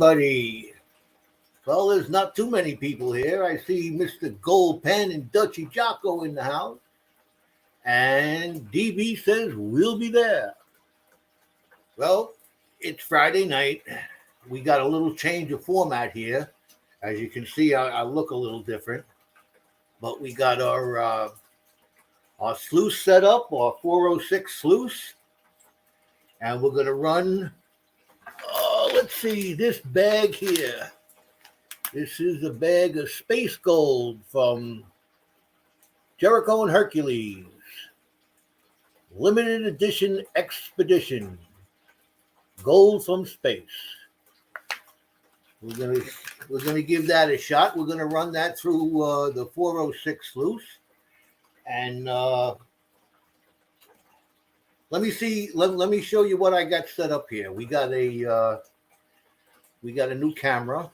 everybody. Well, there's not too many people here. I see Mr. Gold Pen and Dutchy Jocko in the house. And DB says we'll be there. Well, it's Friday night. We got a little change of format here. As you can see, I look a little different. But we got our sluice set up, our 406 sluice. And we're going to run, let's see, this bag here. This is a bag of space gold from Jerico and Hercules. Limited edition expedition. Gold from space. We're gonna give that a shot. We're gonna run that through the 406 sluice. And let me see. Let me show you what I got set up here. We got a new camera,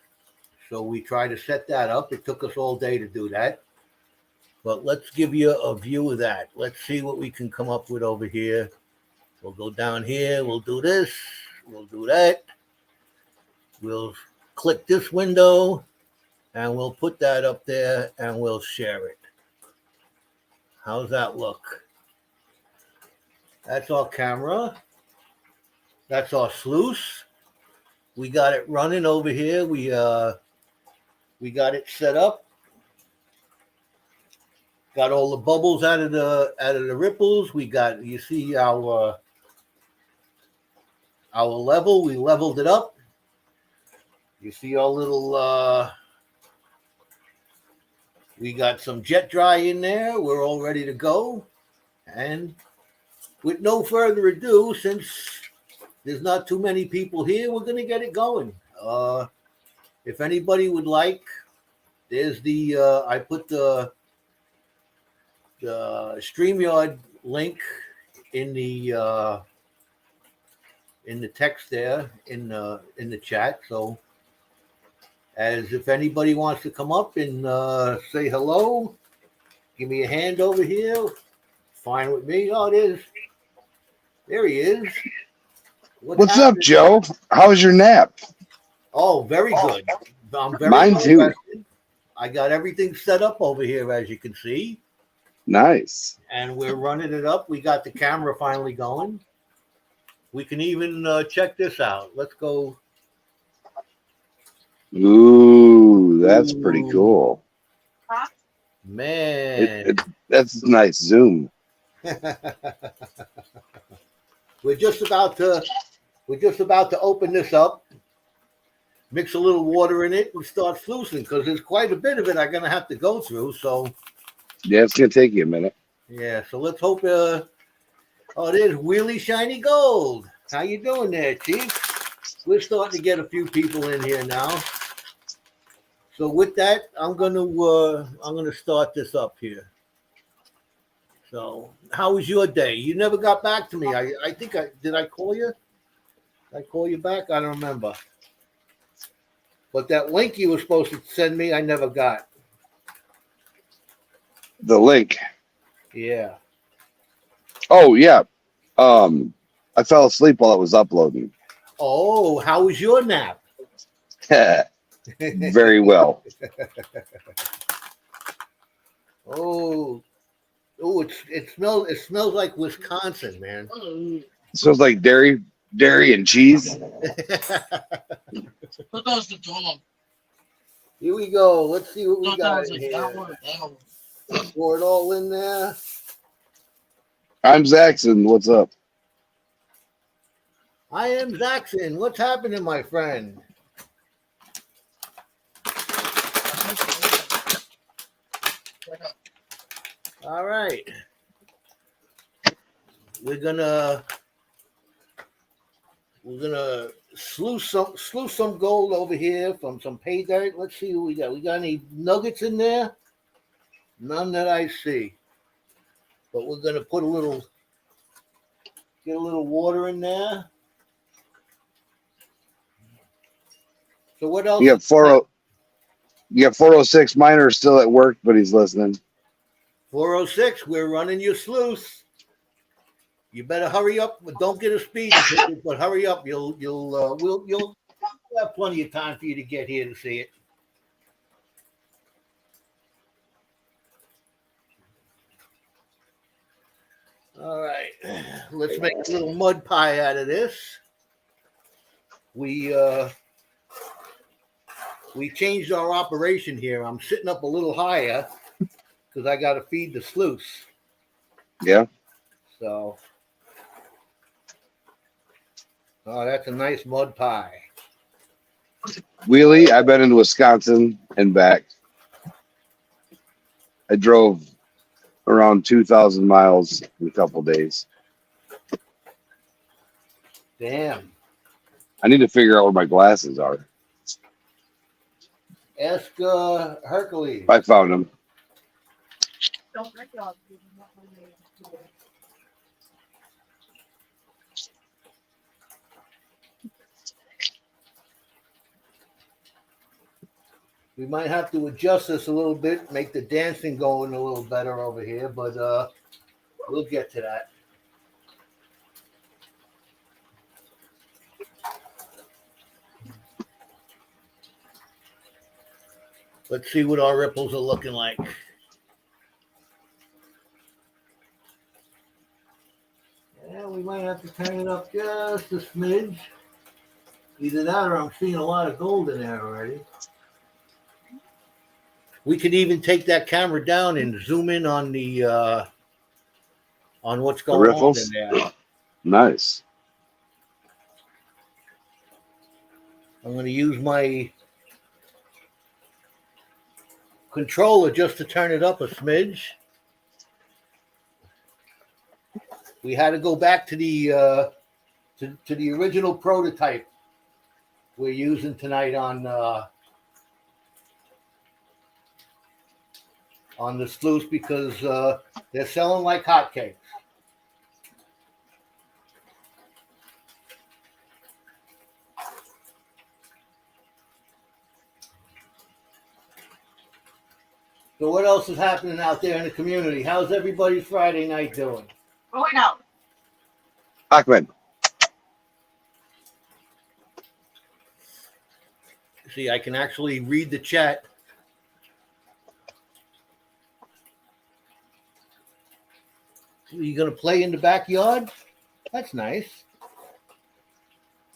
so we try to set that up. It took us all day to do that, but let's give you a view of that. Let's see what we can come up with over here. We'll go down here. We'll do this. We'll do that. We'll click this window, and we'll put that up there, and we'll share it. How's that look? That's our camera. That's our sluice. We got it running over here. We got it set up. Got all the bubbles out of the ripples. We got, you see our level. We leveled it up. You see our little we got some jet dry in there. We're all ready to go. And with no further ado, since there's not too many people here, we're going to get it going. If anybody would like, there's the I put the StreamYard link in the text there in the chat. So, as if anybody wants to come up and say hello, give me a hand over here. Fine with me. Oh, it is. There he is. What's up, Joe? How was your nap? Oh, very good. I'm very Mine too. rested. I got everything set up over here, as you can see. Nice. And we're running it up. We got the camera finally going. We can even check this out. Let's go. Ooh, that's pretty cool. Man. That's a nice zoom. We're just about to open this up, mix a little water in it, and start sluicing because there's quite a bit of it I'm gonna have to go through. So yeah, it's gonna take you a minute. Yeah, so let's hope. Oh, there's Wheelie Shiny Gold. How you doing there, Chief? We're starting to get a few people in here now. So with that, I'm gonna start this up here. So, how was your day? You never got back to me. I think did I call you? Did I call you back? I don't remember. But that link you were supposed to send me, I never got. The link. Yeah. Oh yeah. I fell asleep while it was uploading. Oh, how was your nap? Very well. Oh, it smells like Wisconsin, man. It smells like dairy and cheese. Here we go. Let's see what we got in here. Pour it all in there. I'm Zaxxon. What's up? I am Zaxxon. What's happening, my friend? All right. We're gonna sluice some gold over here from some pay dirt. Let's see what we got. We got any nuggets in there? None that I see. But we're gonna put get a little water in there. So what else? You got 406. Miner still at work, but he's listening. 406, we're running your sluice. You better hurry up, but don't get a speeding ticket. But hurry up, you'll We'll have plenty of time for you to get here to see it. All right, let's make a little mud pie out of this. We changed our operation here. I'm sitting up a little higher because I got to feed the sluice. Yeah. So, oh, that's a nice mud pie. Wheelie, I've been in Wisconsin and back. I drove around 2,000 miles in a couple days. Damn. I need to figure out where my glasses are. Ask Hercules. I found them. We might have to adjust this a little bit, make the dancing going a little better over here, but we'll get to that. Let's see what our ripples are looking like. Yeah, we might have to turn it up just a smidge. Either that or I'm seeing a lot of gold in there already. We could even take that camera down and zoom in on the on what's The going on in riffles. there. Nice. I'm going to use my controller just to turn it up a smidge. We had to go back to the to the original prototype we're using tonight on the Sluice because they're selling like hotcakes. So what else is happening out there in the community? How's everybody's Friday night doing? Going out. Ahmed. See, I can actually read the chat. Are you going to play in the backyard? That's nice.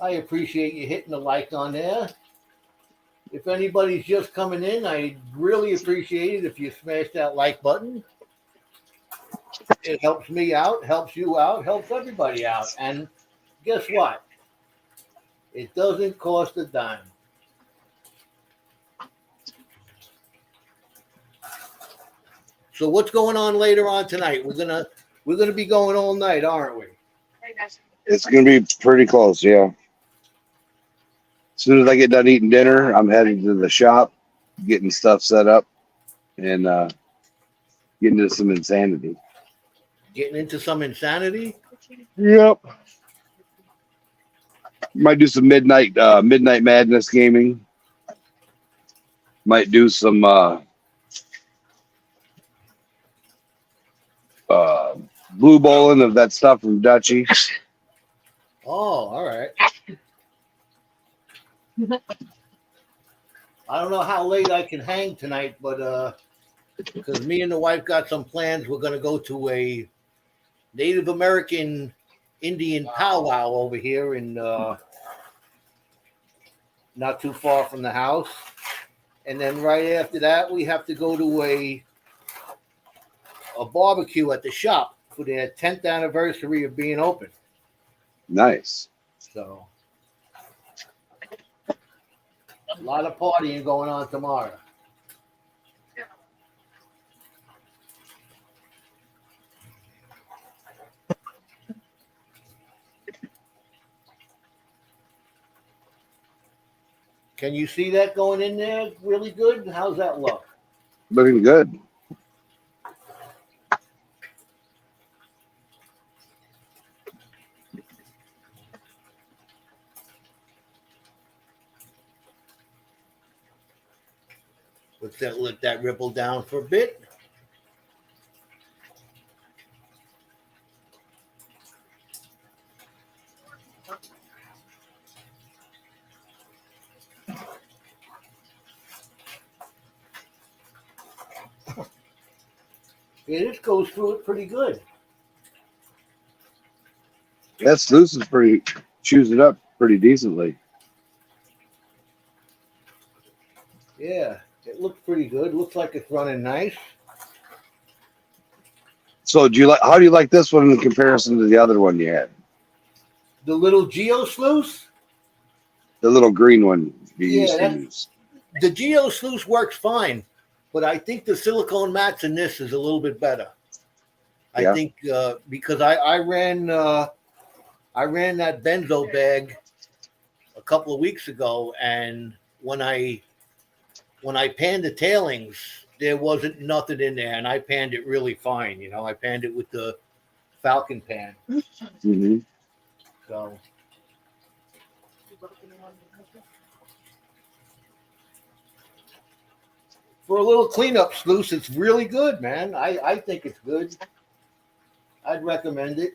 I appreciate you hitting the like on there. If anybody's just coming in, I'd really appreciate it if you smash that like button. It helps me out, helps you out, helps everybody out. And guess what? It doesn't cost a dime. So what's going on later on tonight? We're gonna be going all night, aren't we? It's gonna be pretty close, yeah. As soon as I get done eating dinner, I'm heading to the shop, getting stuff set up, and getting into some insanity. Getting into some insanity? Yep. Might do some midnight madness gaming. Might do some blue bowling of that stuff from Dutchy. Oh, all right. I don't know how late I can hang tonight, but because me and the wife got some plans, we're going to go to a Native American Indian powwow over here in not too far from the house. And then right after that, we have to go to a barbecue at the shop for their 10th anniversary of being open. Nice. So a lot of partying going on tomorrow. Can you see that going in there really good? How's that look? Looking good. Let that ripple down for a bit. Yeah, this goes through it pretty good. That Sluice is pretty, chews it up pretty decently. Yeah, it looks pretty good. Looks like it's running nice. So how do you like this one in comparison to the other one you had? The little Geo Sluice? The little green one you used to Yeah, use. the Geo Sluice works fine, but I think the silicone mats in this is a little bit better. I Yeah. think because I ran that benzo bag a couple of weeks ago, and when I panned the tailings, there wasn't nothing in there, and I panned it really fine. You know, I panned it with the Falcon pan. Mm-hmm. So for a little cleanup sluice, it's really good, man. I think it's good. I'd recommend it.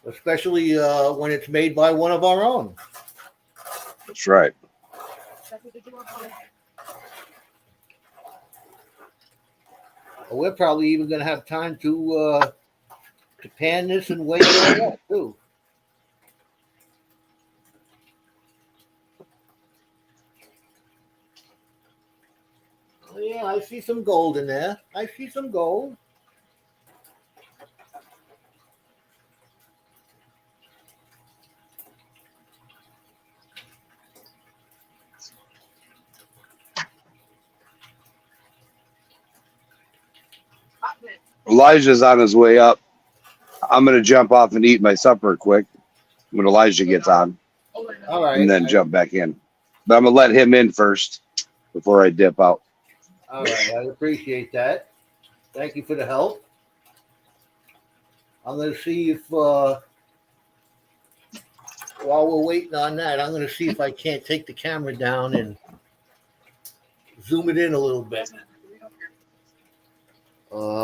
Especially when it's made by one of our own. That's right. We're probably even going to have time to pan this and weigh it all up too. Oh, yeah, I see some gold in there. I see some gold. Elijah's on his way up. I'm going to jump off and eat my supper quick when Elijah gets on, All right. and then jump back in. But I'm going to let him in first before I dip out. All right. I appreciate that. Thank you for the help. I'm going to see if, while we're waiting on that, I'm going to see if I can't take the camera down and zoom it in a little bit.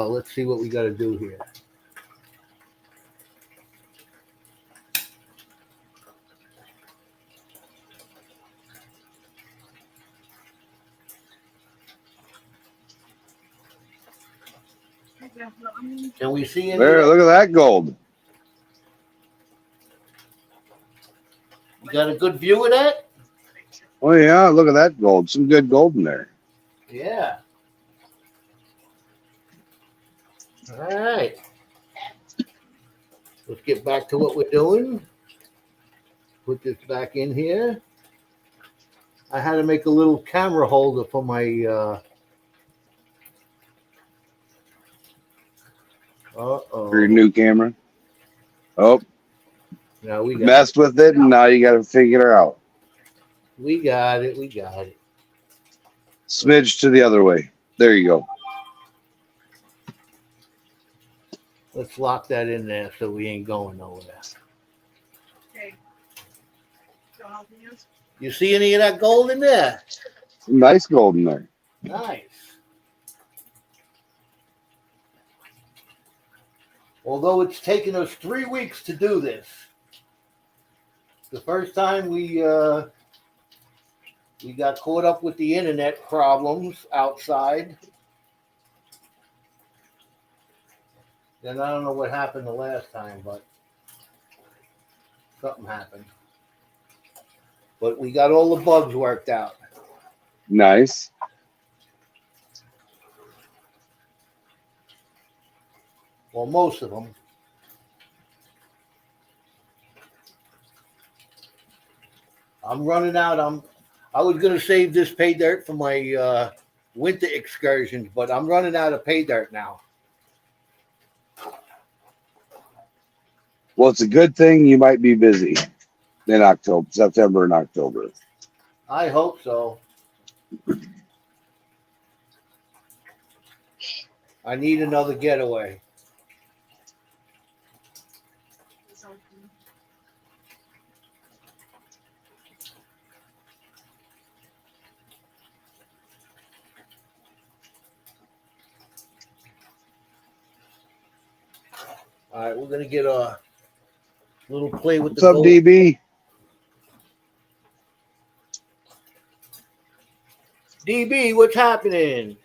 Let's see what we got to do here. Can we see any? There, look at that gold. You got a good view of that? Oh yeah, look at that gold. Some good gold in there. Yeah. All right. Let's get back to what we're doing. Put this back in here. I had to make a little camera holder for my For your new camera. Oh, now we got messed with it, and now you got to figure it out. we got it. We got it. Smidge to the other way. There you go. Let's lock that in there so we ain't going nowhere. Okay. You see any of that gold in there? Some nice gold in there. Nice. Although it's taken us 3 weeks to do this. The first time we got caught up with the internet problems outside. Then I don't know what happened the last time, but something happened. But we got all the bugs worked out. Nice. Well, most of them. I'm running out. I was going to save this pay dirt for my winter excursions, but I'm running out of pay dirt now. Well, it's a good thing you might be busy in October, September and October. I hope so. I need another getaway. All right, we're going to get a little play with What's the up, gold. DB? DB, what's happening?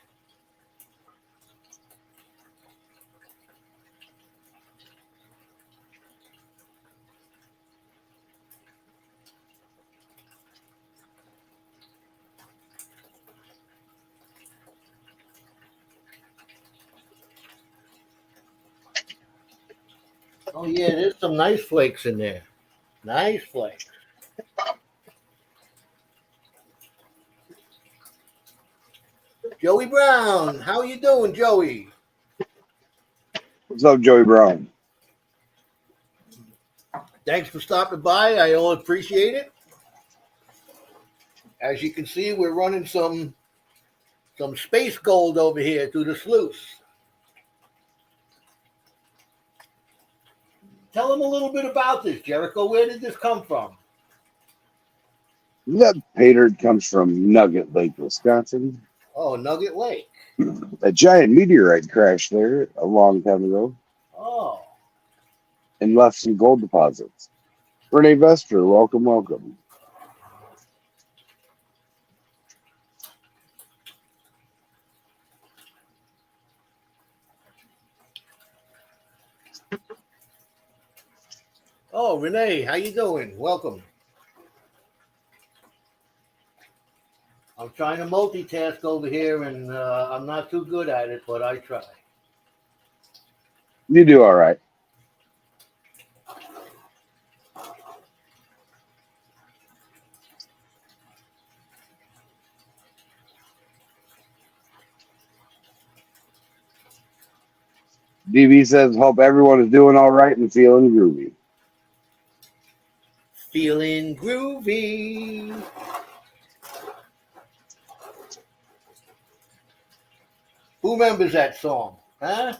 Oh yeah, there's some nice flakes in there. Nice flakes. Joey Brown, how you doing, Joey? What's up, Joey Brown? Thanks for stopping by. I all appreciate it. As you can see, we're running some space gold over here through the sluice. Tell them a little bit about this, Jericho. Where did this come from? That paydirt comes from Nugget Lake, Wisconsin. Oh, Nugget Lake. A giant meteorite crashed there a long time ago Oh, and left some gold deposits. Renee Vester, welcome, welcome. oh, Renee, how you doing? Welcome. I'm trying to multitask over here, and I'm not too good at it, but I try. You do all right. DB says, hope everyone is doing all right and feeling groovy. Feeling groovy. Who remembers that song? Huh?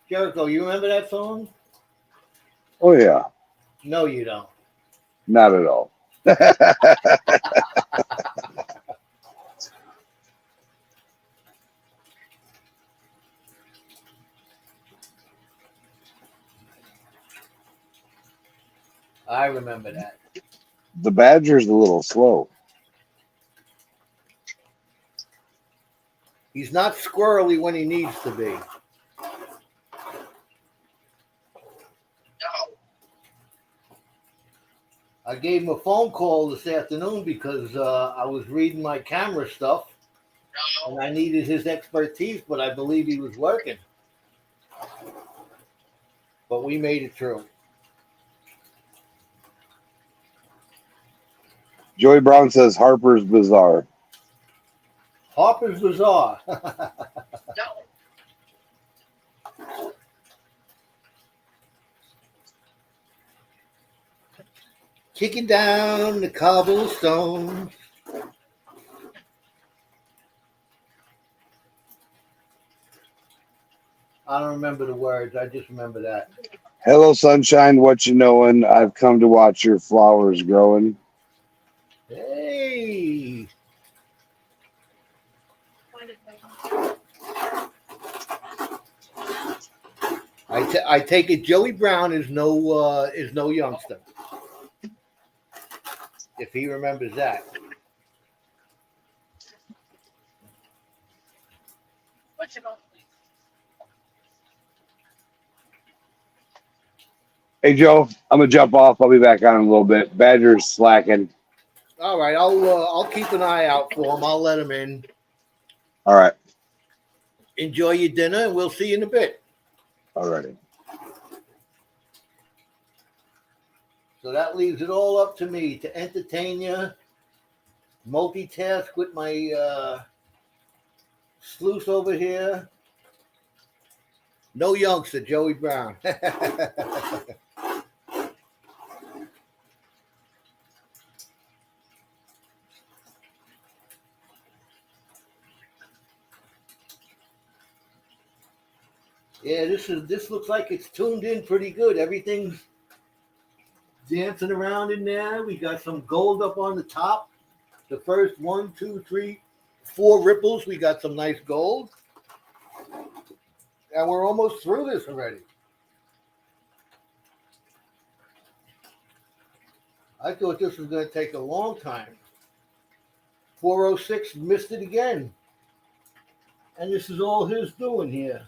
Jericho, you remember that song? Oh, yeah. No, you don't. Not at all. I remember that. The Badger's a little slow. He's not squirrely when he needs to be. I gave him a phone call this afternoon because I was reading my camera stuff and I needed his expertise, but I believe he was working. But we made it through. Joey Brown says Harper's Bazaar. Harper's Bazaar. Kicking down the cobblestones. I don't remember the words. I just remember that. Hello, sunshine. What you knowin'? I've come to watch your flowers growing. Hey. I take it Joey Brown is no youngster. If he remembers that. Hey, Joe, I'm going to jump off. I'll be back on in a little bit. Badger's slacking. All right, I'll keep an eye out for him. I'll let him in. All right. Enjoy your dinner, and we'll see you in a bit. All righty. So that leaves it all up to me to entertain you, multitask with my sluice over here. No youngster, Joey Brown. Yeah, this looks like it's tuned in pretty good. Everything's dancing around in there. We got some gold up on the top. The first 1, 2, 3, 4 ripples, we got some nice gold. And we're almost through this already. I thought this was going to take a long time. 406 missed it again. And this is all his doing here.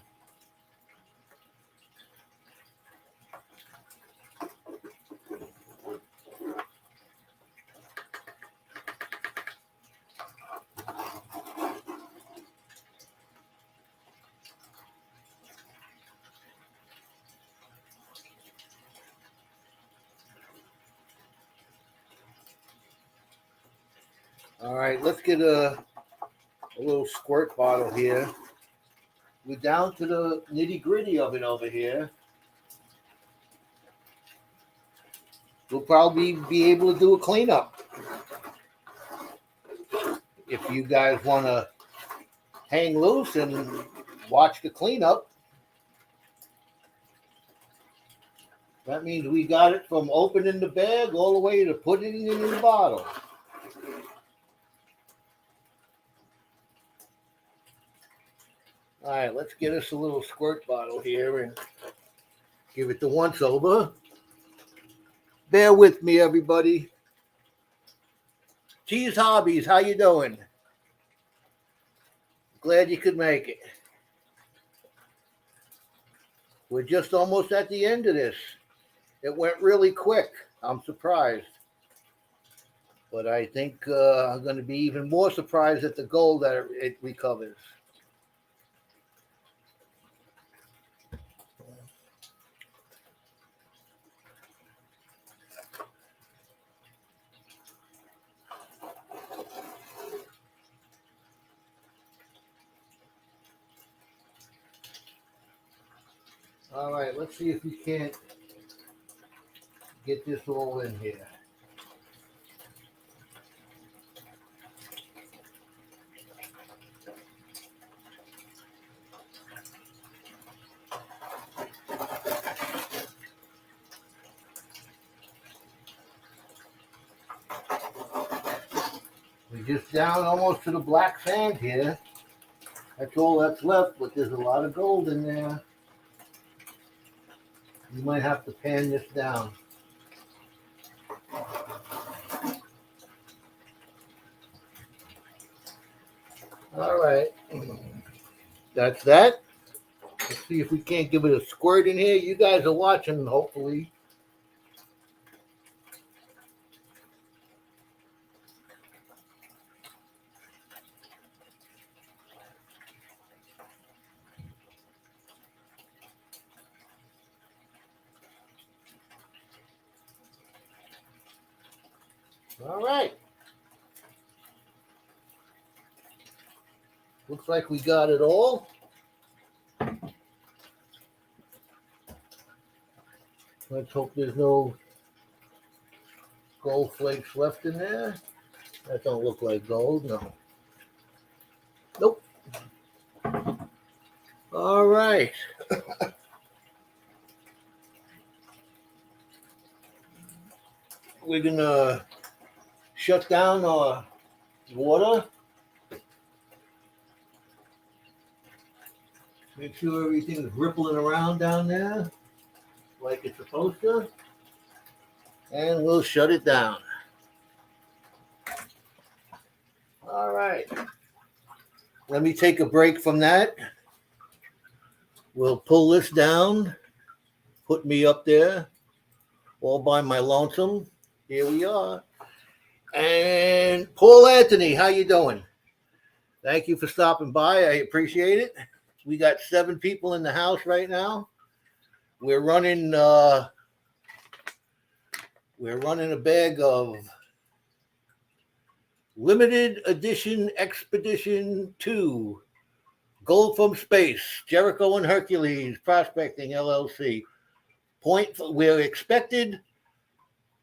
All right, let's get a little squirt bottle here. We're down to the nitty gritty of it over here. We'll probably be able to do a cleanup. If you guys want to hang loose and watch the cleanup, that means we got it from opening the bag all the way to putting it in the bottle. All right, let's get us a little squirt bottle here and give it the once over. Bear with me, everybody. Cheese Hobbies, how you doing? Glad you could make it. We're just almost at the end of this. It went really quick. I'm surprised. But I think I'm going to be even more surprised at the gold that it recovers. All right, let's see if we can't get this all in here. We're just down almost to the black sand here. That's all that's left, but there's a lot of gold in there. You might have to pan this down. All right. That's that. Let's see if we can't give it a squirt in here. You guys are watching, hopefully. All right. Looks like we got it all. Let's hope there's no gold flakes left in there. That don't look like gold, no. Nope. All right. We're gonna shut down our water. Make sure everything's rippling around down there like it's supposed to. And we'll shut it down. All right. Let me take a break from that. We'll pull this down, put me up there all by my lonesome. Here we are. And Paul Anthony, how you doing? Thank you for stopping by. I appreciate it. We got 7 people in the house right now. We're running a bag of limited edition Expedition 2 Gold from Space, Jerico and Hercules Prospecting LLC. We're expected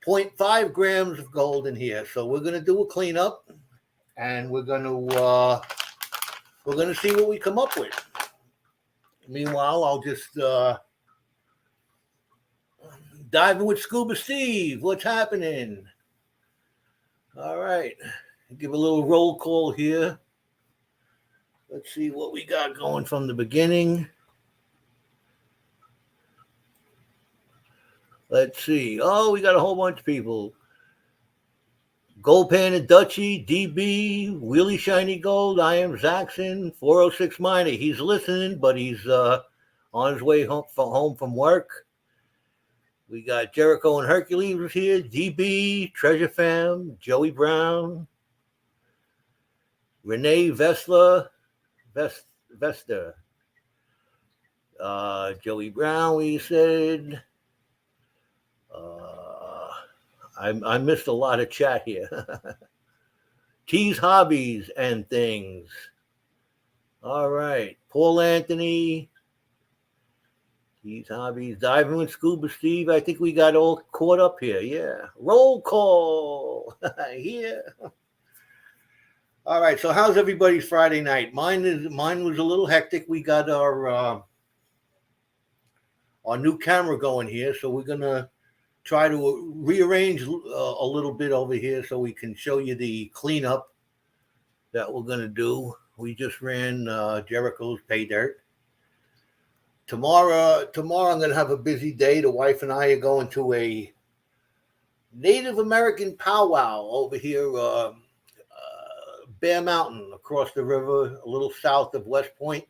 0.5 grams of gold in here. So we're going to do a cleanup and we're going to see what we come up with. Meanwhile, I'll just dive in with Scuba Steve. What's happening? All right. Give a little roll call here. Let's see what we got going from the beginning. Let's see. Oh, we got a whole bunch of people. Gold Pan and Dutchy, DB, Wheelie Shiny Gold, I am Zaxxon, 406 Miner. He's listening, but he's on his way home from work. We got Jerico and Hercules here, DB, Treasure Fam, Joey Brown, Renee Vester, Joey Brown, we said. I missed a lot of chat here. T's Hobbies and Things. All right. Paul Anthony. T's Hobbies. Diving with Scuba Steve. I think we got all caught up here. Yeah. Roll call. Here. All right. So how's everybody's Friday night? Mine was a little hectic. We got our new camera going here. So we're going to try to rearrange a little bit over here so we can show you the cleanup that we're going to do. We just ran Jericho's pay dirt. Tomorrow I'm going to have a busy day. The wife and I are going to a Native American powwow over here, Bear Mountain, across the river, a little south of West Point.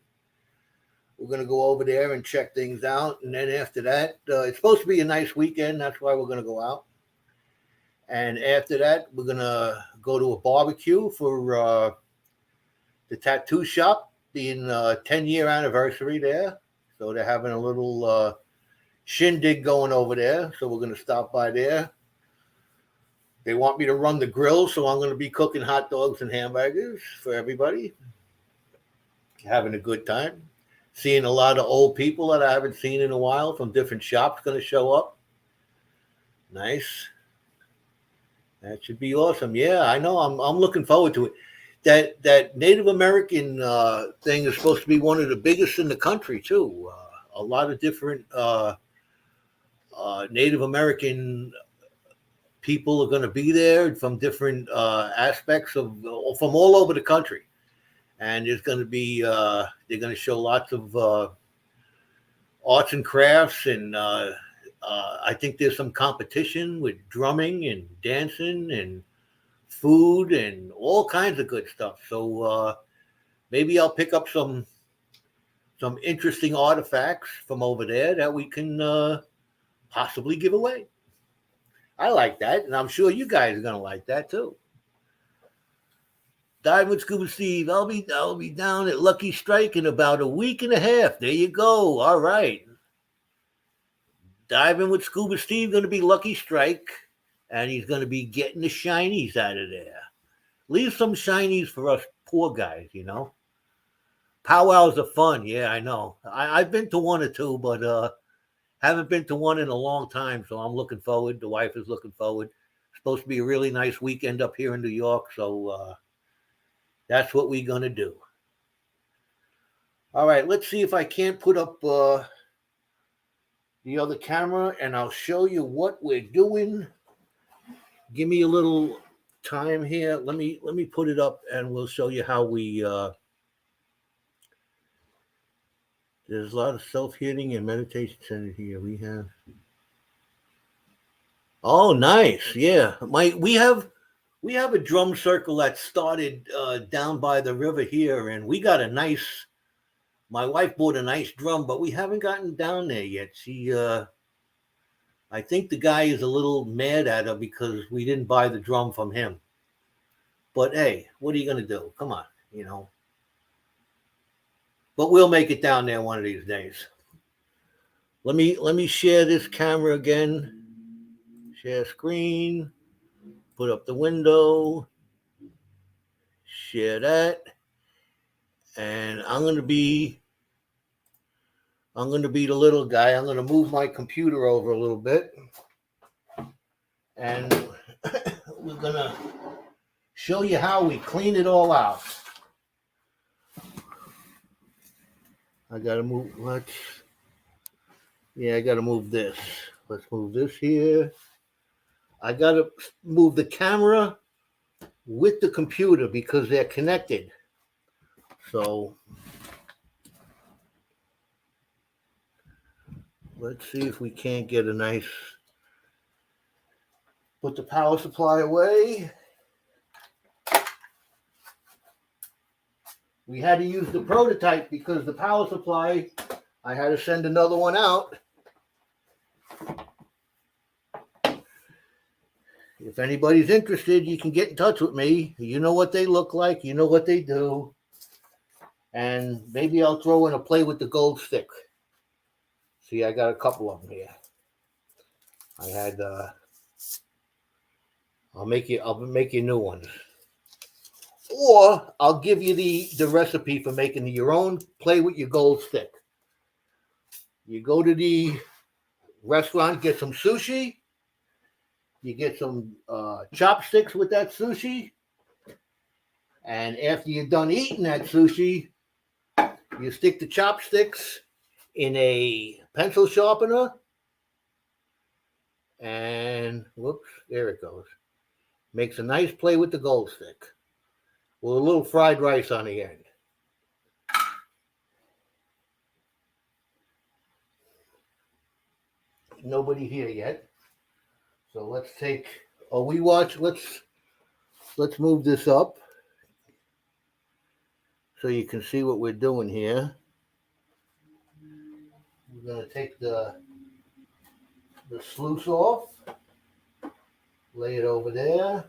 We're going to go over there and check things out. And then after that, it's supposed to be a nice weekend. That's why we're going to go out. And after that, we're going to go to a barbecue for the tattoo shop, being 10-year anniversary there. So they're having a little shindig going over there. So we're going to stop by there. They want me to run the grill, so I'm going to be cooking hot dogs and hamburgers for everybody. Having a good time. Seeing a lot of old people that I haven't seen in a while from different shops going to show up. Nice. That should be awesome. Yeah, I know. I'm looking forward to it. That Native American thing is supposed to be one of the biggest in the country too. A lot of different Native American people are going to be there from different aspects from all over the country. And there's going to be, they're going to show lots of arts and crafts. And I think there's some competition with drumming and dancing and food and all kinds of good stuff. So maybe I'll pick up some interesting artifacts from over there that we can possibly give away. I like that. And I'm sure you guys are going to like that too. Dive with Scuba Steve. I'll be down at Lucky Strike in about a week and a half. There you go. All right. Diving with Scuba Steve going to be Lucky Strike, and he's going to be getting the shinies out of there. Leave some shinies for us poor guys, you know. Powwows are fun. Yeah, I know. I've been to one or two, but haven't been to one in a long time, so I'm looking forward. The wife is looking forward. It's supposed to be a really nice weekend up here in New York, so that's what we're going to do. All right, let's see if I can't put up the other camera, and I'll show you what we're doing. Give me a little time here. Let me put it up, and we'll show you how we... there's a lot of self-healing and meditation center here. We have... Oh, nice. Yeah. We have a drum circle that started down by the river here, and we got a nice... My wife bought a nice drum, but we haven't gotten down there yet. She, I think the guy is a little mad at her because we didn't buy the drum from him. But hey, what are you going to do? Come on, you know. But we'll make it down there one of these days. Let me share this camera again. Share screen. Put up the window. Share that. And I'm going to be the little guy. I'm going to move my computer over a little bit. And we're going to show you how we clean it all out. I got to move, I got to move this. Let's move this here. I got to move the camera with the computer because they're connected. So let's see if we can't get a nice, put the power supply away. We had to use the prototype because the power supply, I had to send another one out. If anybody's interested, you can get in touch with me. You know what they look like. You know what they do. And maybe I'll throw in a play with the gold stick. See, I got a couple of them here. I had, I'll make you new ones. Or I'll give you the recipe for making your own play with your gold stick. You go to the restaurant, get some sushi. You get some chopsticks with that sushi. And after you're done eating that sushi, you stick the chopsticks in a pencil sharpener. And whoops, there it goes. Makes a nice play with the gold stick. With a little fried rice on the end. Nobody here yet. So let's take let's move this up so you can see what we're doing here. We're gonna take the sluice off, lay it over there.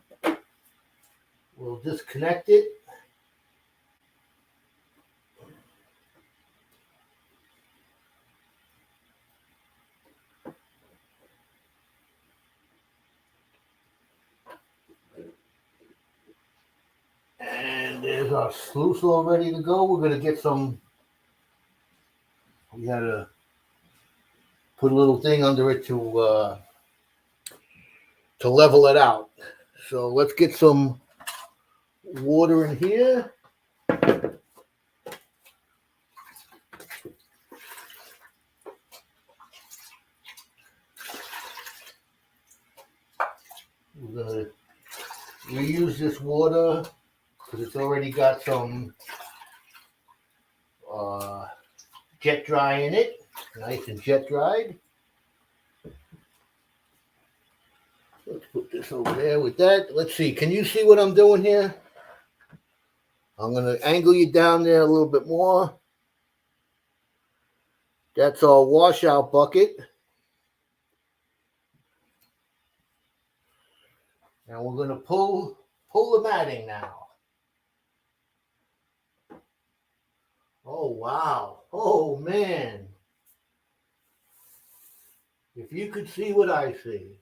We'll disconnect it. And there's our sluice all ready to go. We're gonna get some. We had to put a little thing under it to level it out. So let's get some water in here. We're gonna reuse this water because it's already got some jet dry in it, nice and jet dried. Let's put this over there with that. Let's see, can you see what I'm doing here? I'm going to angle you down there a little bit more. That's our washout bucket. And we're going to pull the matting now. Oh, wow. Oh, man. If you could see what I see.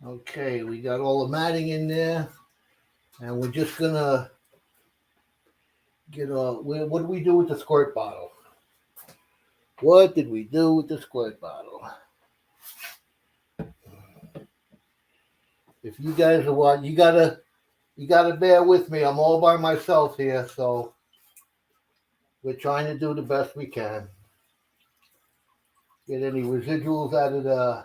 Okay, we got all the matting in there. And we're just going to get what did we do with the squirt bottle? What did we do with the squirt bottle? If you guys are watching, you gotta bear with me. I'm all by myself here, so we're trying to do the best we can. Get any residuals out of the.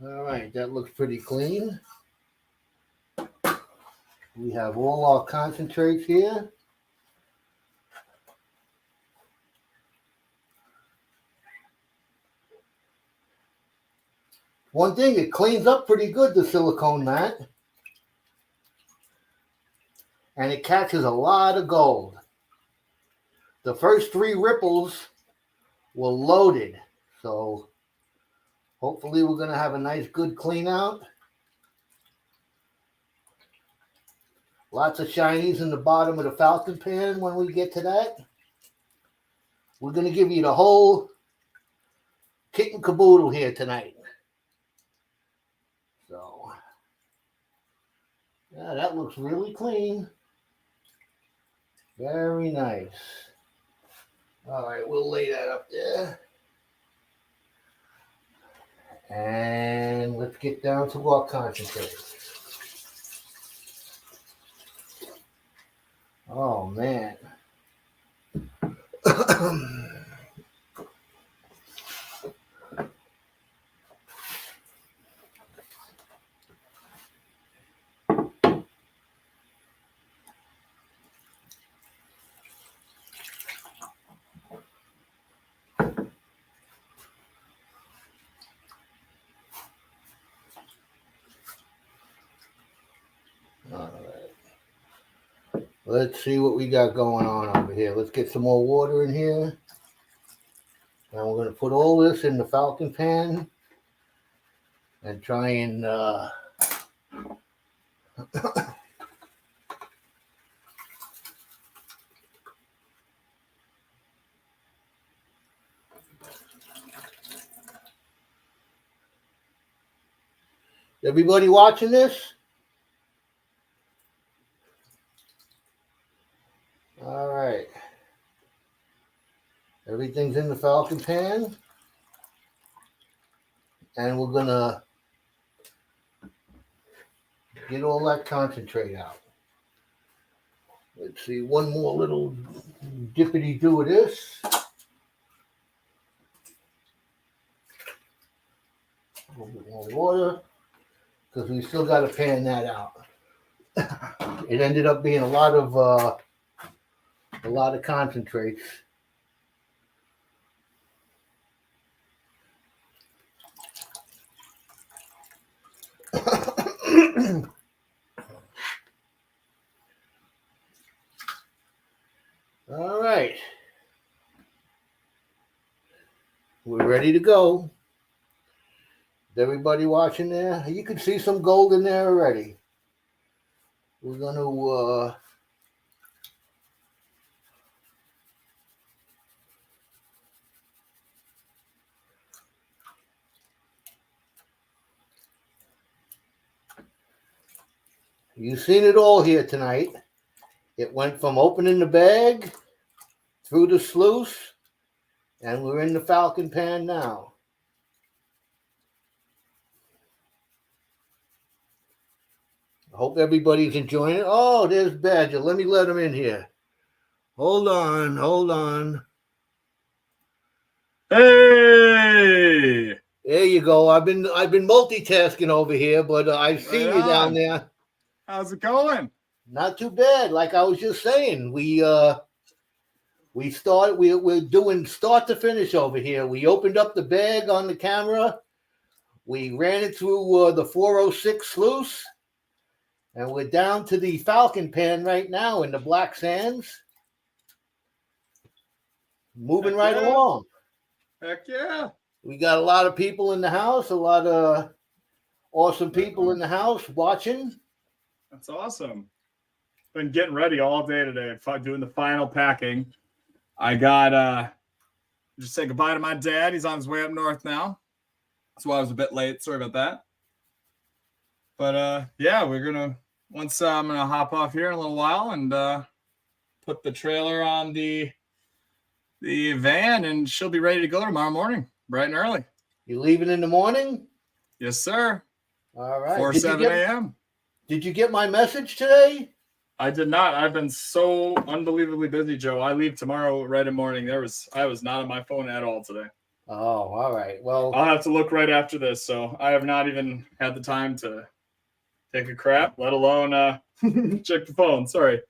All right, that looks pretty clean. We have all our concentrates here. One thing, it cleans up pretty good, the silicone mat. And it catches a lot of gold. The first 3 ripples were loaded. So hopefully we're going to have a nice good clean out. Lots of shinies in the bottom of the Falcon pan when we get to that. We're going to give you the whole kit and caboodle here tonight. So, yeah, that looks really clean. Very nice. All right, we'll lay that up there. And let's get down to our concentrate. Oh, man. Let's see what we got going on over here. Let's get some more water in here. Now we're going to put all this in the Falcon pan and try and everybody watching this? All right. Everything's in the Falcon pan. And we're going to get all that concentrate out. Let's see, one more little dippity-do of this. A little bit more water, because we still got to pan that out. It ended up being a lot of concentrates. All right. We're ready to go. Is everybody watching there? You can see some gold in there already. We're going to you've seen it all here tonight. It went from opening the bag through the sluice, and we're in the Falcon pan now. I hope everybody's enjoying it. Oh, there's Badger. Let me let him in here. Hold on. Hey! There you go. I've been multitasking over here, but I've seen you down there. How's it going? Not too bad. Like I was just saying, we're doing start to finish over here. We opened up the bag on the camera. We ran it through the 406 sluice, and we're down to the Falcon pan right now in the black sands. Moving right along. Heck yeah. We got a lot of people in the house, a lot of awesome people in the house watching. That's awesome. Been getting ready all day today, doing the final packing. I got just say goodbye to my dad. He's on his way up north now. That's why I was a bit late. Sorry about that. But yeah, I'm gonna hop off here in a little while and put the trailer on the van, and she'll be ready to go tomorrow morning, bright and early. You leaving in the morning? Yes, sir. All right. 4-7 a.m. Did you get my message today? I did not. I've been so unbelievably busy, Joe. I leave tomorrow right in the morning. I was not on my phone at all today. Oh, all right. Well, I'll have to look right after this. So I have not even had the time to take a crap, let alone check the phone. Sorry.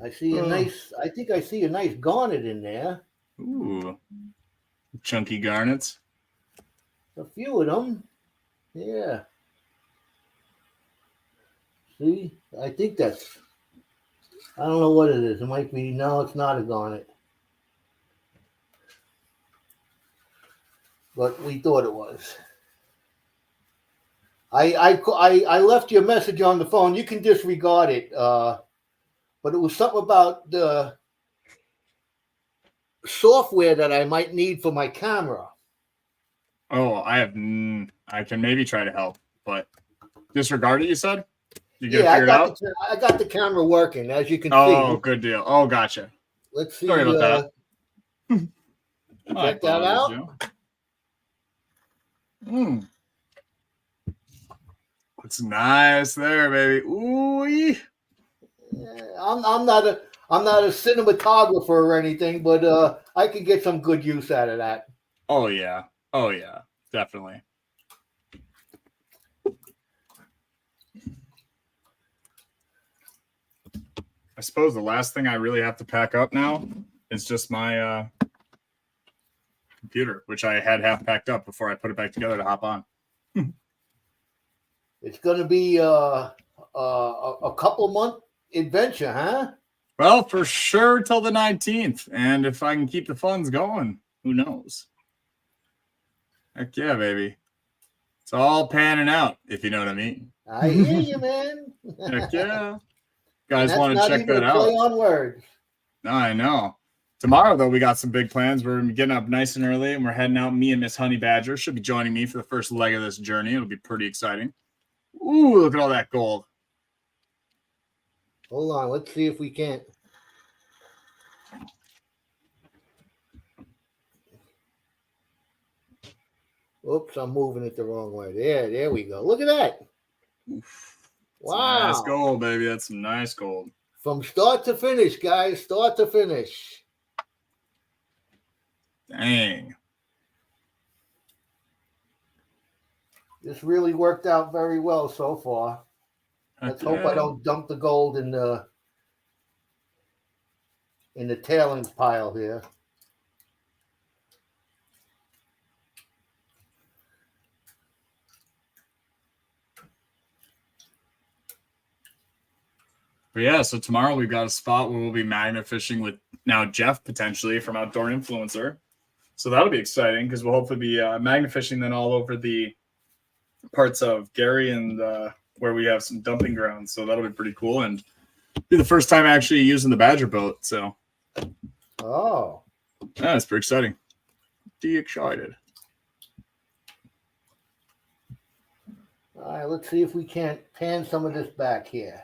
I see I think I see a nice garnet in there. Ooh. Chunky garnets. A few of them. Yeah. See, I think I don't know what it is. It might be, no, it's not a garnet. But we thought it was. I left your message on the phone. You can disregard it. But it was something about the software that I might need for my camera. Oh, I can maybe try to help, but disregard it, you said? You get it figured out? I got the camera working, as you can see. Oh, good deal. Oh, gotcha. Let's see. Sorry about that. Check that out. It's nice there, baby. Ooh. I'm not a cinematographer or anything, but I can get some good use out of that. Oh yeah, definitely. I suppose the last thing I really have to pack up now is just my computer, which I had half packed up before I put it back together to hop on. It's going to be a couple month adventure, huh? Well, for sure till the 19th. And if I can keep the funds going, who knows? Heck yeah, baby. It's all panning out, if you know what I mean. I hear you, man. Heck yeah. And Guys that's want to not check even that a play out. on words. No, I know. Tomorrow, though, we got some big plans. We're getting up nice and early, and we're heading out. Me and Miss Honey Badger should be joining me for the first leg of this journey. It'll be pretty exciting. Ooh, look at all that gold. Hold on, let's see if we can't. Oops, I'm moving it the wrong way. There we go. Look at that. Wow. Nice gold, baby. That's some nice gold. From start to finish, guys. Start to finish. Dang. This really worked out very well so far. Let's hope I don't dump the gold in the tailings pile here. But yeah, so tomorrow we've got a spot where we'll be magnet fishing with now Jeff potentially from Outdoor Influencer. So that'll be exciting because we'll hopefully be magnet fishing then all over the parts of Gary and where we have some dumping grounds. So that'll be pretty cool and be the first time actually using the Badger boat. So Oh. yeah, it's pretty exciting. Be excited. All right, let's see if we can't pan some of this back here.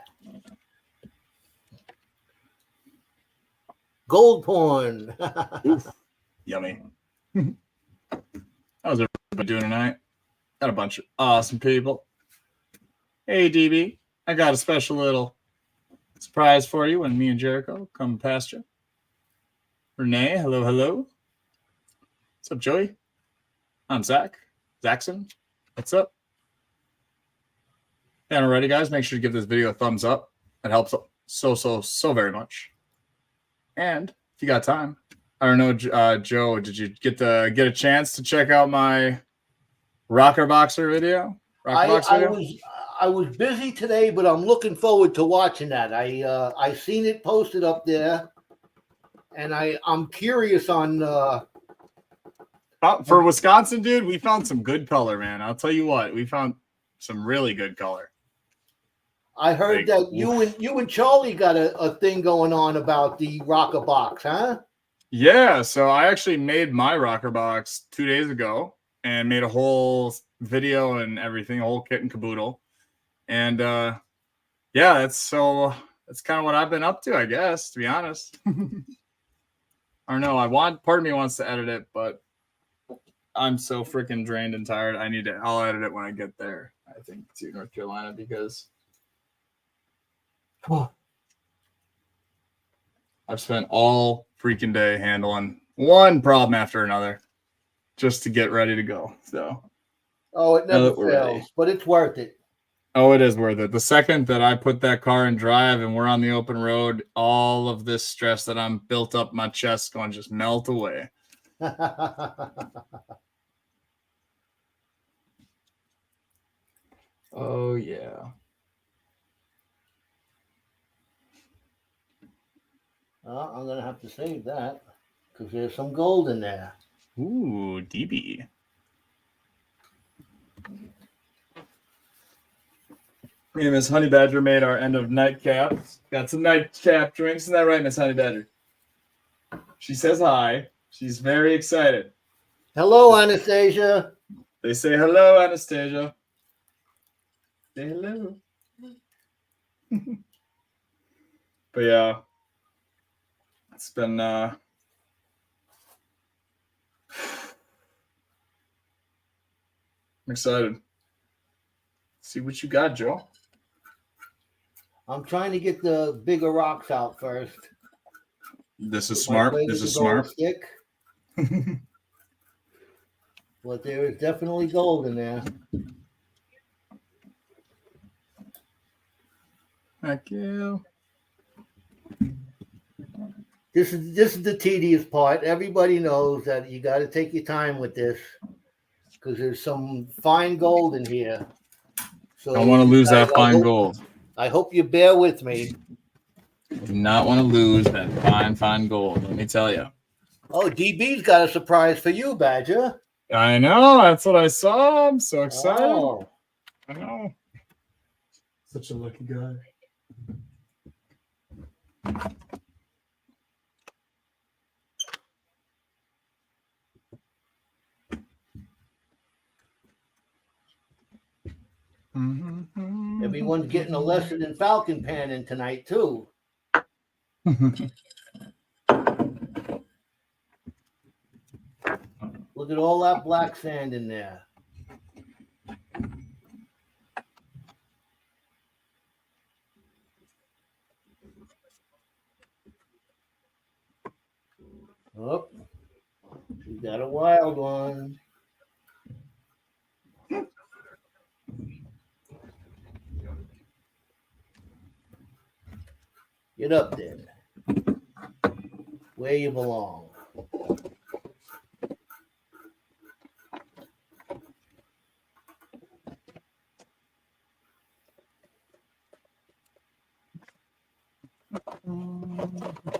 Gold porn. Yummy. How's everybody doing tonight? Got a bunch of awesome people. Hey, DB, I got a special little surprise for you when me and Jericho come past you. Renee, hello, hello. What's up, Joey? I'm Zach. Zaxon, what's up? And already, guys, make sure to give this video a thumbs up. It helps so very much. And if you got time, I don't know, Joe, did you get a chance to check out my Rocker Boxer video? I was busy today, but I'm looking forward to watching that. I seen it posted up there, and I'm curious on. For Wisconsin, dude, we found some good color, man. I'll tell you what, we found some really good color. I heard that you and Charlie got a thing going on about the rocker box, huh? Yeah, so I actually made my rocker box 2 days ago and made a whole video and everything, a whole kit and caboodle. And yeah, that's kind of what I've been up to, I guess, to be honest. I don't know. Part of me wants to edit it, but I'm so freaking drained and tired. I'll edit it when I get there, I think, to North Carolina because I've spent all freaking day handling one problem after another just to get ready to go. So, it never fails, but it's worth it. Oh, it is worth it. The second that I put that car in drive and we're on the open road, all of this stress that I'm built up my chest is going to just melt away. Oh, yeah. I'm going to have to save that because there's some gold in there. Ooh, DB. Me and Miss Honey Badger made our end of nightcaps. Got some nightcap drinks. Isn't that right, Miss Honey Badger? She says hi. She's very excited. Hello, Anastasia. They say hello, Anastasia. Say hello. But yeah, it's been I'm excited. See what you got, Joe. I'm trying to get the bigger rocks out first. This is smart. This is smart. Stick. But there is definitely gold in there. Heck yeah. This is the tedious part. Everybody knows that you got to take your time with this because there's some fine gold in here. So I want to lose that fine gold. I hope you bear with me. Do not want to lose that fine gold. Let me tell you. Oh, DB's got a surprise for you, Badger. I know. That's what I saw. I'm so excited. Oh. I know. Such a lucky guy. Everyone's getting a lesson in falcon panning tonight, too. Look at all that black sand in there. Oh, we got a wild one. Get up there. Where you belong.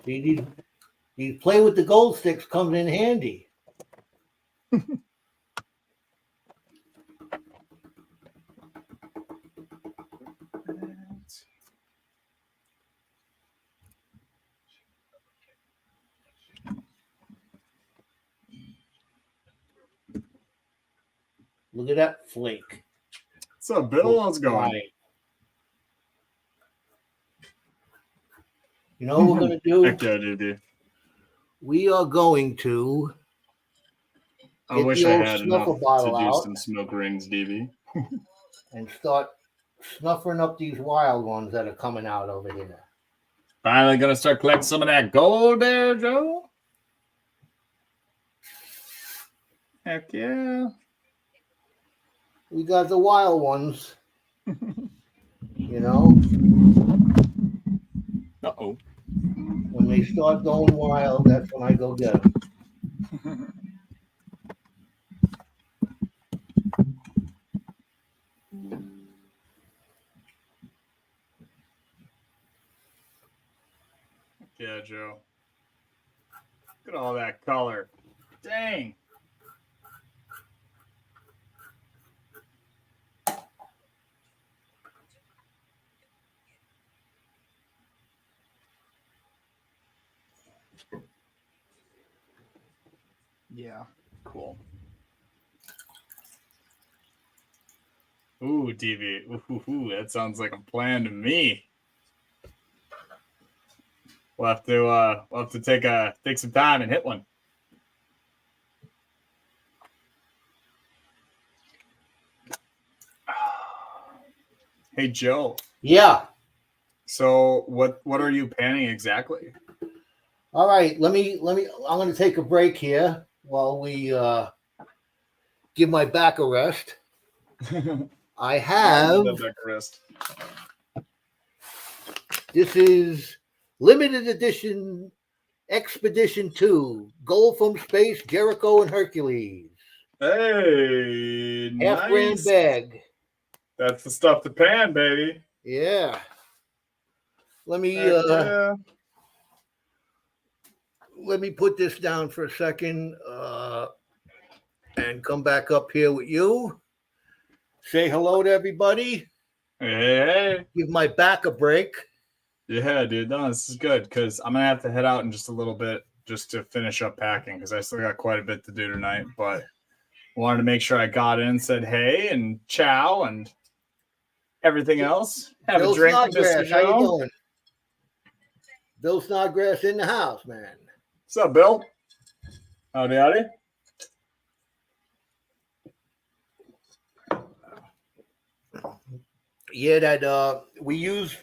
See, these play with the gold sticks comes in handy. Look at that flake. What's up, Bill? How's it going? Right. You know what we're going to do? Heck yeah, dude. We are going to I get wish the I old had snuffer enough to bottle do out some smoke rings, DB. and start snuffing up these wild ones that are coming out over here. Finally gonna start collecting some of that gold there, Joe. Heck yeah. We got the wild ones. You know, Uh-oh. when they start going wild, that's when I go get them. Yeah, Joe. Look at all that color. Dang. Yeah, cool. Ooh, DV. Ooh, that sounds like a plan to me. We'll have to take some time and hit one. Hey, Joe. Yeah. So what are you panning exactly? All right. I'm going to take a break here while we give my back a rest. I have. This is limited edition Expedition 2, Gold from Space, Jericho and Hercules. Hey, Half grand bag. That's the stuff to pan, baby. Yeah. Let me put this down for a second and come back up here with you. Say hello to everybody. Hey. Give my back a break. Yeah, dude. No, this is good because I'm going to have to head out in just a little bit just to finish up packing because I still got quite a bit to do tonight. But wanted to make sure I got in, said hey and ciao and everything else. Have Bill a drink with Snodgrass, Mr. how you Joe. doing? Bill Snodgrass in the house, man. What's up, Bill? Howdy. Yeah, that we use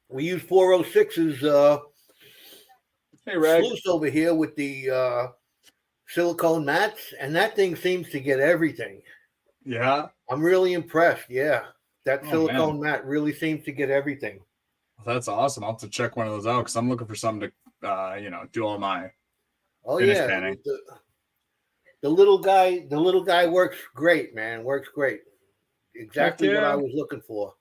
406's Hey, Reg. Sluice over here with the silicone mats, and that thing seems to get everything. Yeah. I'm really impressed. Yeah, that silicone mat really seems to get everything. Well, that's awesome. I'll have to check one of those out because I'm looking for something to, do all my finish panning. The little guy works great, man. Works great. Exactly what I was looking for.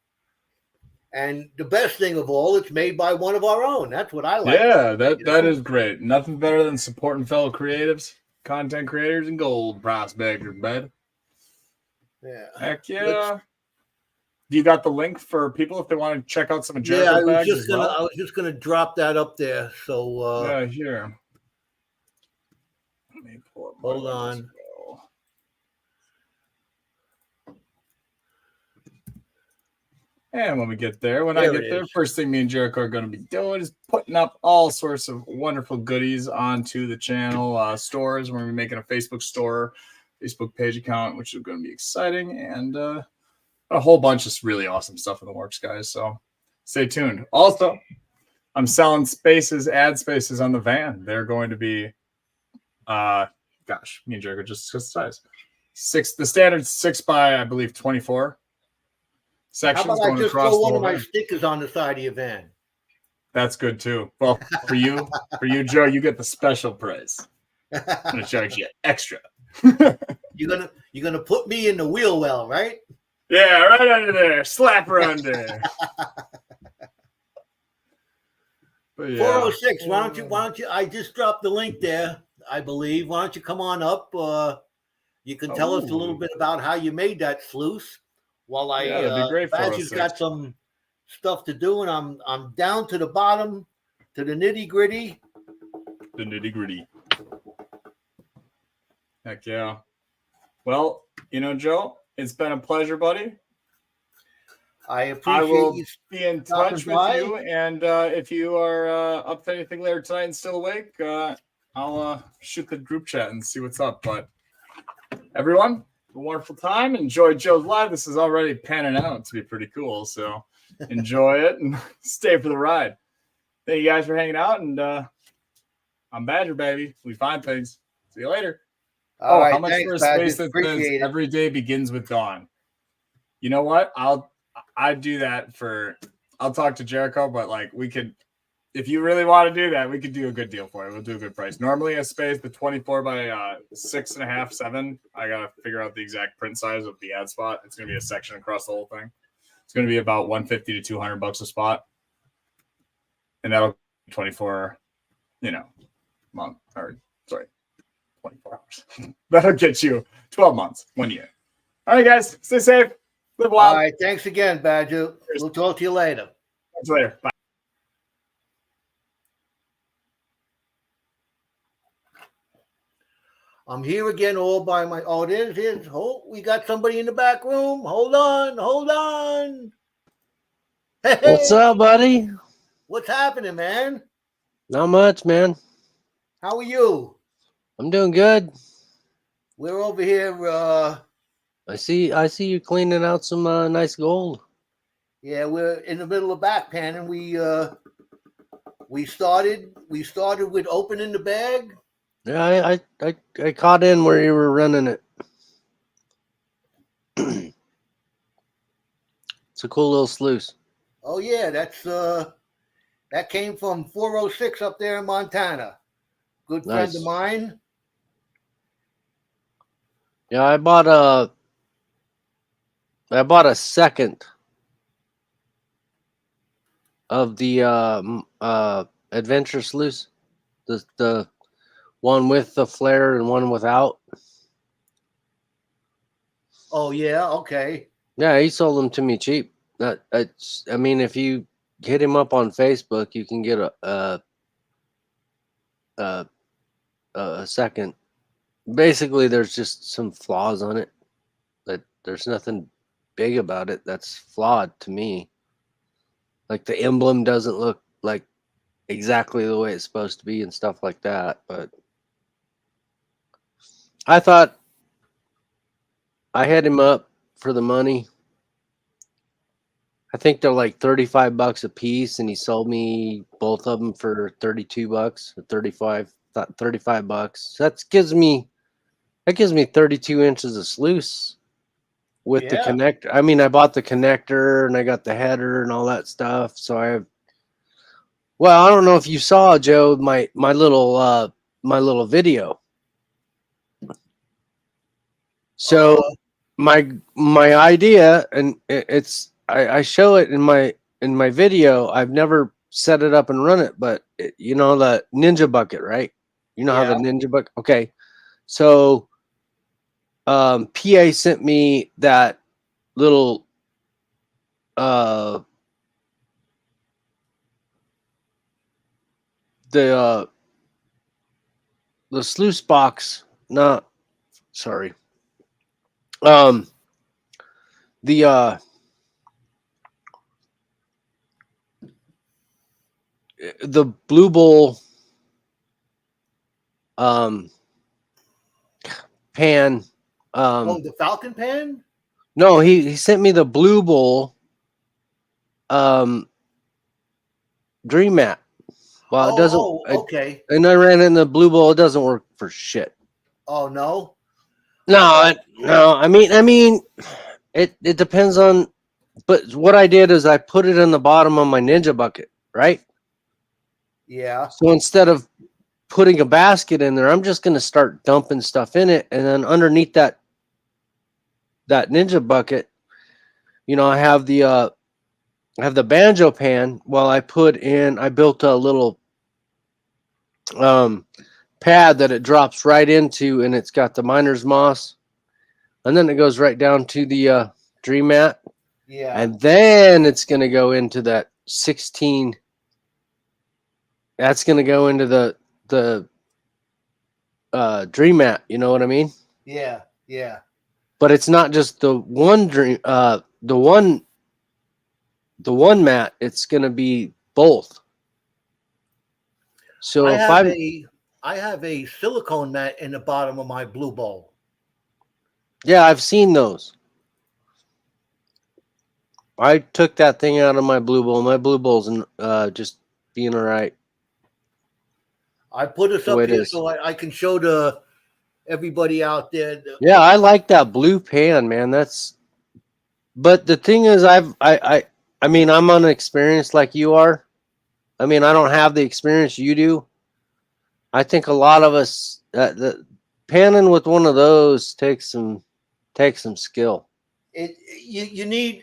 And the best thing of all, it's made by one of our own. That's what I like. Yeah, that is great. Nothing better than supporting fellow creatives, content creators, and gold prospectors, bud. Yeah. Heck yeah. You got the link for people if they want to check out some of Yeah, Jericho's bags as well? I was just gonna drop that up there. So Yeah, here. Let me pull up hold mine as on. well. And when we get there, when I There get it there, is. first thing me and Jericho are going to be doing is putting up all sorts of wonderful goodies onto the channel stores. We're going to be making a Facebook store, Facebook page account, which is going to be exciting, and a whole bunch of really awesome stuff in the works, guys. So stay tuned. Also, I'm selling ad spaces on the van. They're going to be, me and Jericho just discussed the size. The standard 6 by, I believe, 24. How Sections about I going just across throw the one whole of my van. stickers on the side of your van? That's good too. Well, for you, Joe, you get the special price. I'm gonna charge you extra. You're gonna put me in the wheel well, right? Yeah, right under there. Slap her under. But yeah. 406. Why don't you? I just dropped the link there, I believe. Why don't you come on up? You can tell us a little bit about how you made that sluice. While that'd be great. Badger's got some stuff to do, and I'm down to the bottom, to the nitty gritty. The nitty gritty. Heck yeah. Well, Joe, it's been a pleasure, buddy. I appreciate will you be in touch with you, and if you are up to anything later tonight and still awake, I'll shoot the group chat and see what's up. But everyone, a wonderful time. Enjoy Joe's live. This is already panning out to be pretty cool, so enjoy it and stay for the ride. Thank you guys for hanging out, and I'm Badger, baby. We find things. See you later. All right, how much thanks, for a Badger. space that says Appreciate it. every day begins with dawn? You know what? I'd do that I'll talk to Jericho, but we could, if you really want to do that, we could do a good deal for it. We'll do a good price. Normally a space, the 24 by 6.5, 7, I got to figure out the exact print size of the ad spot. It's going to be a section across the whole thing. It's going to be about $150 to $200 a spot. And that'll be 24, month, or sorry, 24 hours. That'll get you 12 months, 1 year. All right, guys, stay safe. Live wild. All right, thanks again, Badger. We'll talk to you later. Talk to you later. Bye. I'm here again all by my. Oh, there's. Oh, we got somebody in the back room. Hold on. Hey, What's up, buddy? What's happening, man? Not much, man. How are you? I'm doing good. We're over here. I see you cleaning out some nice gold. Yeah, we're in the middle of back panning. We started with opening the bag. Yeah, I caught in where you were running it. It's a cool little sluice. Oh yeah, that came from 406 up there in Montana. Good friend Nice. of mine. Yeah, I bought a second of the Adventure Sluice, the one with the flare and one without. Oh yeah, okay. Yeah, he sold them to me cheap. I mean, if you hit him up on Facebook, you can get a second. Basically, there's just some flaws on it, but there's nothing big about it that's flawed to me. Like the emblem doesn't look like exactly the way it's supposed to be and stuff like that. But I thought I had him up for the money. I think they're like $35 a piece, and he sold me both of them for $32 or 35. Thought $35. So that gives me 32 inches of sluice with the connector. I mean, I bought the connector and I got the header and all that stuff. So I don't know if you saw, Joe, my little video. So my idea, and I show it in in my video, I've never set it up and run it, but you know the Ninja bucket, right? You know how the Yeah. Ninja bucket. Okay, so PA sent me that little the sluice box. Not sorry. The the blue bowl pan. Oh, the Falcon pan? No, he sent me the blue bowl dream mat. Well, it doesn't. Okay. And I ran it in the blue bowl. It doesn't work for shit. Oh no. No, no. I mean, it depends on. But what I did is I put it in the bottom of my Ninja bucket, right? Yeah. So instead of putting a basket in there, I'm just going to start dumping stuff in it, and then underneath that Ninja bucket, you know, I have the banjo pan. Well, I built a little pad that it drops right into, and it's got the miner's moss, and then it goes right down to the dream mat, Yeah. and then it's going to go into that 16. That's going to go into the dream mat. You know what I mean? Yeah. Yeah. But it's not just the one dream. The one mat. It's going to be both. So I if have a silicone mat in the bottom of my blue bowl. yeah, I've seen those. I took that thing out of my blue bowl. My blue bowl's just being all right. I put this The up way it here is. so I can show everybody out there. Yeah, I like that blue pan, man. But the thing is, I mean, I'm unexperienced like you are. I mean, I don't have the experience you do. I think a lot of us, the panning with one of those takes some skill. You need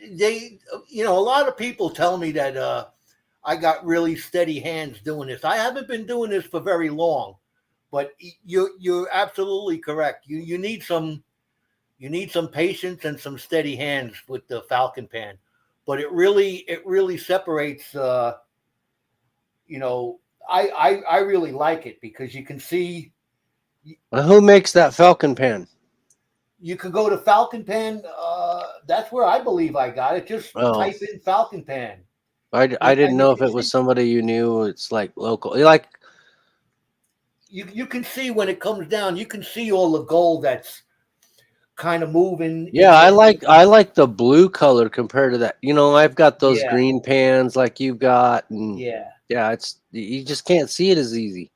a lot of people tell me that I got really steady hands doing this. I haven't been doing this for very long, but you're absolutely correct. You need some patience and some steady hands with the Falcon pan, but it really separates. I really like it because you can see. Who makes that Falcon pan? You could go to Falcon Pan. That's where I believe I got it. Just type in Falcon Pan. I didn't And you know if can it was see, somebody you knew. It's like local. Like you can see when it comes down. You can see all the gold that's kind of moving. yeah, I like the blue color compared to that. You know, I've got those Yeah. green pans like you've got, and Yeah. yeah, it's you just can't see it as easy.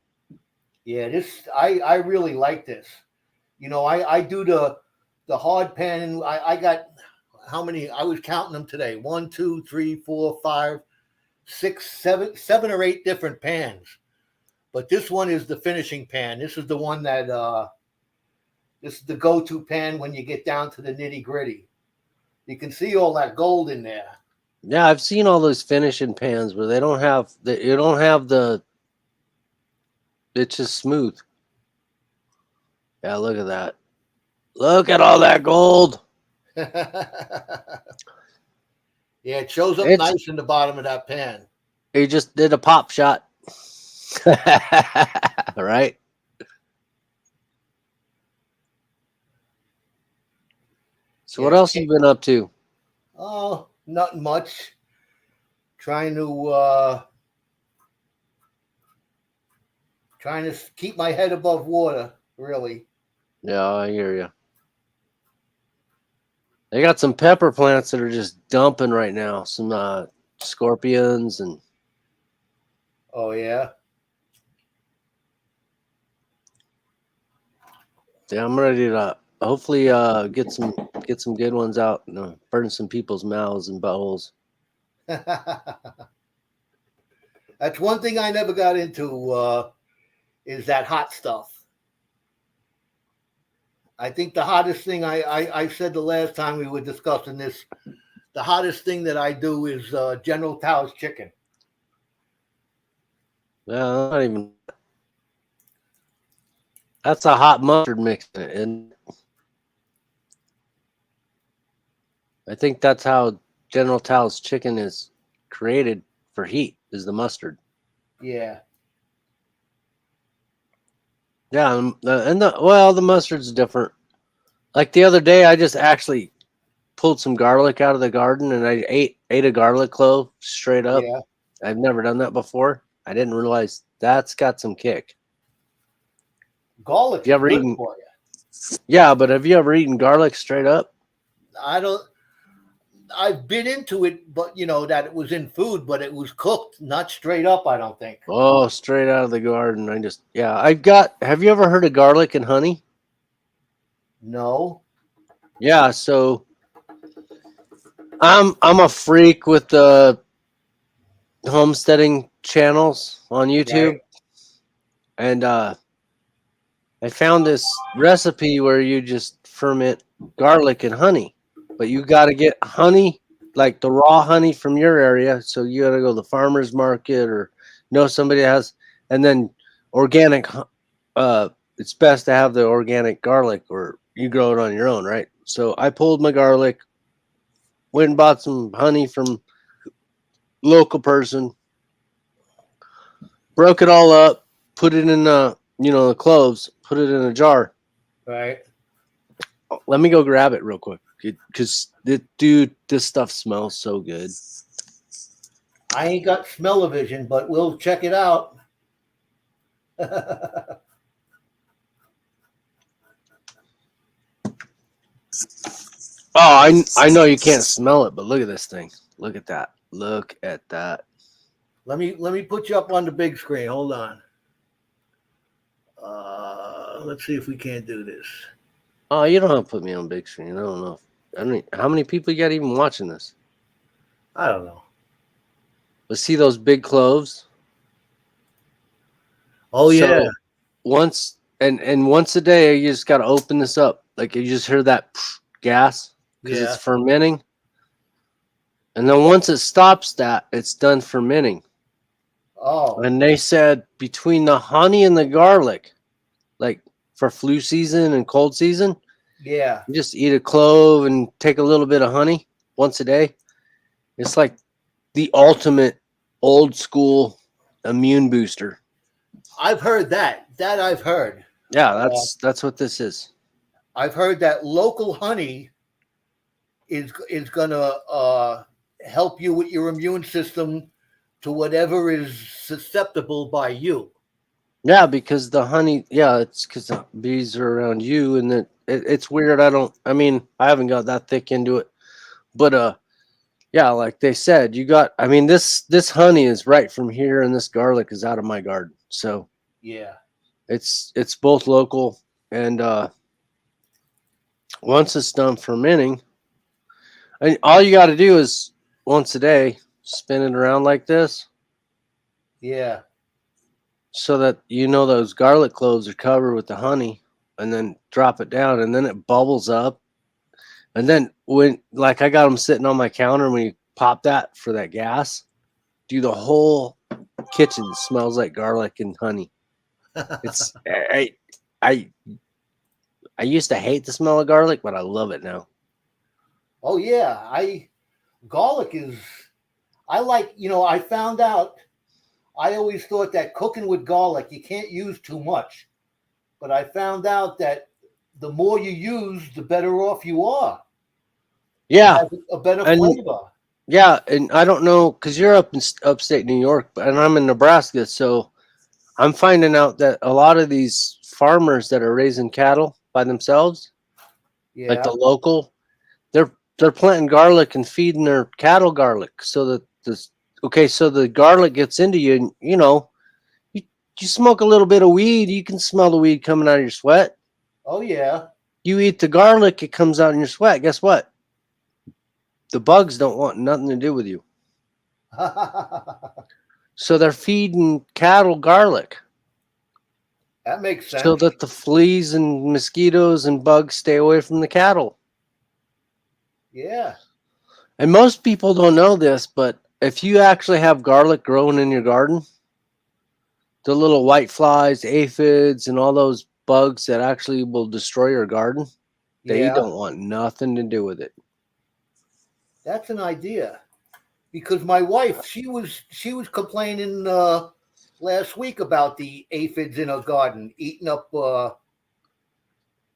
Yeah. I really like this. I do the hard pan, and I got how many? I was counting them today. 1, 2, 3, 4, 5, 6, 7 or 8 different pans. But this one is the finishing pan. This is the one that this is the go-to pan when you get down to the nitty-gritty. You can see all that gold in there. Yeah, I've seen all those finishing pans where they don't have you don't have the. It's just smooth. Yeah, look at that. Look at all that gold. Yeah, it shows up It's- nice in the bottom of that pan. He just did a pop shot. Right? So what Yeah. else have you been up to? Oh, nothing much. Trying to keep my head above water, really. Yeah, I hear you. They got some pepper plants that are just dumping right now. Some scorpions and Oh yeah. yeah, I'm ready to hopefully get some good ones out and burn some people's mouths and buttholes. That's one thing I never got into is that hot stuff. I think the hottest thing I said the last time we were discussing this, the hottest thing that I do is General Tao's chicken. Well, not even. That's a hot mustard mix, and I think that's how General Tao's chicken is created for heat. Is the mustard? Yeah. Yeah, the mustard's different. Like the other day, I just actually pulled some garlic out of the garden, and I ate a garlic clove straight up. Yeah. I've never done that before. I didn't realize that's got some kick. Garlic You is ever good eaten? for you. Yeah, but have you ever eaten garlic straight up? I've been into it, but that it was in food, but it was cooked, not straight up, I don't think. Oh, straight out of the garden. Have you ever heard of garlic and honey? No. Yeah, so I'm a freak with the homesteading channels on YouTube. Right. And I found this recipe where you just ferment garlic and honey. But you got to get honey, like the raw honey from your area. So you got to go to the farmer's market or know somebody that has, and then organic. It's best to have the organic garlic, or you grow it on your own, right? So I pulled my garlic, went and bought some honey from local person, broke it all up, put it in the cloves, put it in a jar. Right. Let me go grab it real quick, because this stuff smells so good. I ain't got smell-o-vision, but we'll check it out. Oh, I know you can't smell it, but look at this thing. Look at that. Look at that. Let me put you up on the big screen. Hold on. Let's see if we can't do this. Oh, you don't have to put me on big screen. I don't know. How many people you got even watching this? I don't know. Let's see those big cloves. Oh yeah. So once a day, you just got to open this up. Like you just hear that gas because Yeah. it's fermenting. And then once it stops that, it's done fermenting. Oh. And they said between the honey and the garlic, like for flu season and cold season, Yeah. you just eat a clove and take a little bit of honey once a day. It's like the ultimate old school immune booster. I've heard that. That I've heard. Yeah, that's what this is. I've heard that local honey is gonna help you with your immune system to whatever is susceptible by you. Yeah, because the honey, it's because the bees are around you, and it's weird. I haven't got that thick into it, but yeah, like they said, this honey is right from here, and this garlic is out of my garden, so Yeah. it's both local, and once it's done fermenting, and all you got to do is once a day spin it around like this. Yeah. So that those garlic cloves are covered with the honey, and then drop it down, and then it bubbles up. And then I got them sitting on my counter, when you pop that for that gas, the whole kitchen smells like garlic and honey. It's I used to hate the smell of garlic, but I love it now. Oh yeah. Garlic is. I found out. I always thought that cooking with garlic, you can't use too much. But I found out that the more you use, the better off you are. Yeah. It has a better And- flavor. Yeah, and I don't know, because you're up in upstate New York, and I'm in Nebraska, so I'm finding out that a lot of these farmers that are raising cattle by themselves, Yeah. like the local, they're planting garlic and feeding their cattle garlic, so that so the garlic gets into you, and you smoke a little bit of weed, you can smell the weed coming out of your sweat. Oh yeah. You eat the garlic, it comes out in your sweat. Guess what? The bugs don't want nothing to do with you. So they're feeding cattle garlic That makes sense. so that the fleas and mosquitoes and bugs stay away from the cattle. Yeah. And most people don't know this, but if you actually have garlic growing in your garden, the little white flies, aphids, and all those bugs that actually will destroy your garden, they Yeah, don't want nothing to do with it. that's an idea. Because my wife, she was complaining last week about the aphids in her garden eating up.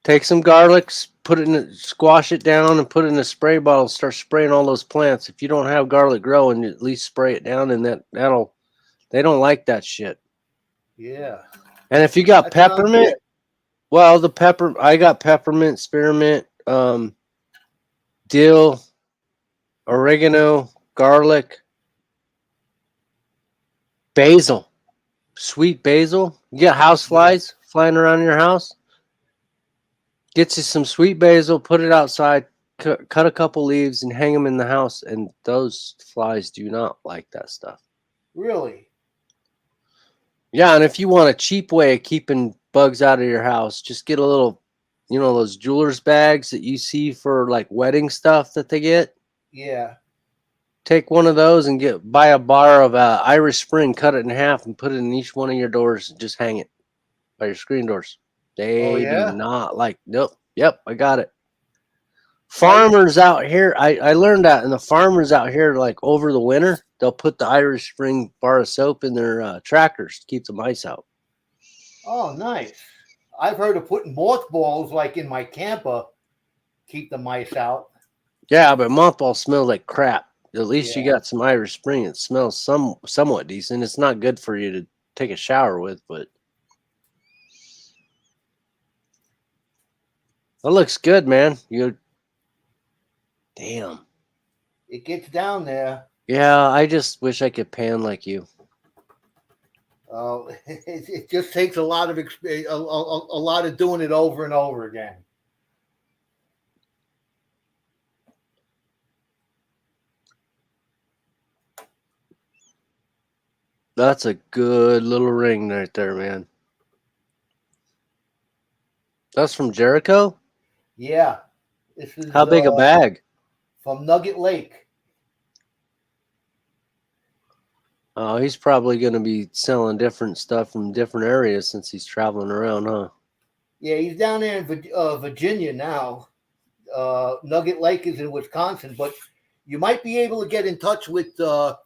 Take some garlic, put it in, squash it down, and put it in a spray bottle. Start spraying all those plants. If you don't have garlic growing, at least spray it down, and that'll. They don't like that shit. Yeah, And if you got that's an idea. peppermint, well, I got peppermint, spearmint, dill, oregano, garlic, basil, sweet basil. You get house flies flying around your house. Get you some sweet basil, put it outside, cut a couple leaves, and hang them in the house. And those flies do not like that stuff. Really? Yeah, and if you want a cheap way of keeping bugs out of your house, just get a little, those jeweler's bags that you see for like wedding stuff that they get. Yeah. Take one of those and buy a bar of Irish Spring, cut it in half, and put it in each one of your doors. And just hang it by your screen doors. Oh They do yeah. not like. Nope. Yep, I got it. Farmers out here, I learned that, and the farmers out here, like over the winter, they'll put the Irish Spring bar of soap in their tractors to keep the mice out. Oh, nice. I've heard of putting mothballs like in my camper, keep the mice out. Yeah, but mothballs smell like crap. At least you Yeah. got some Irish Spring. It smells somewhat decent. It's not good for you to take a shower with, but that looks good, man. Damn. It gets down there. Yeah, I just wish I could pan like you. It just takes a lot of a lot of doing it over and over again. That's a good little ring right there, man. That's from Jericho? Yeah. This is How big a bag? from Nugget Lake. Oh, he's probably going to be selling different stuff from different areas since he's traveling around, huh? Yeah, he's down there in Virginia now. Nugget Lake is in Wisconsin, but you might be able to get in touch with Charlie.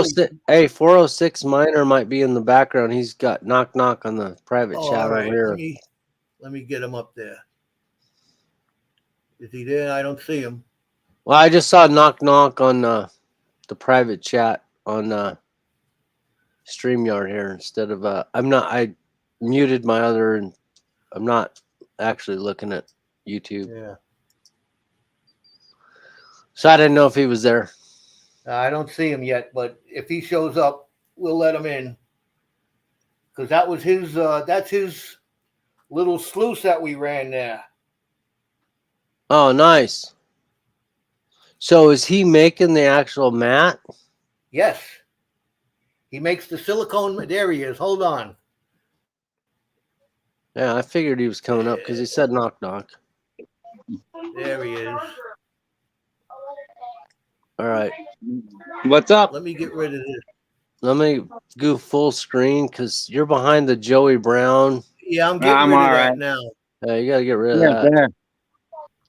406, hey, 406 Miner might be in the background. He's got knock knock on the private chat All over right, here. let me get him up there. Is he there? I don't see him. Well, I just saw knock knock on the private chat on StreamYard here instead of I muted my other, and I'm not actually looking at YouTube. Yeah. So I didn't know if he was there. I don't see him yet, but if he shows up, we'll let him in. Because that was that's his little sluice that we ran there. Oh, nice. So is he making the actual mat? Yes. He makes the silicone. There he is. Hold on. Yeah, I figured he was coming up because he said knock knock. There he is. All right. What's up? Let me get rid of this. Let me go full screen because you're behind the Joey Brown. Yeah, I'm getting rid of that now. You got to get rid of that. There.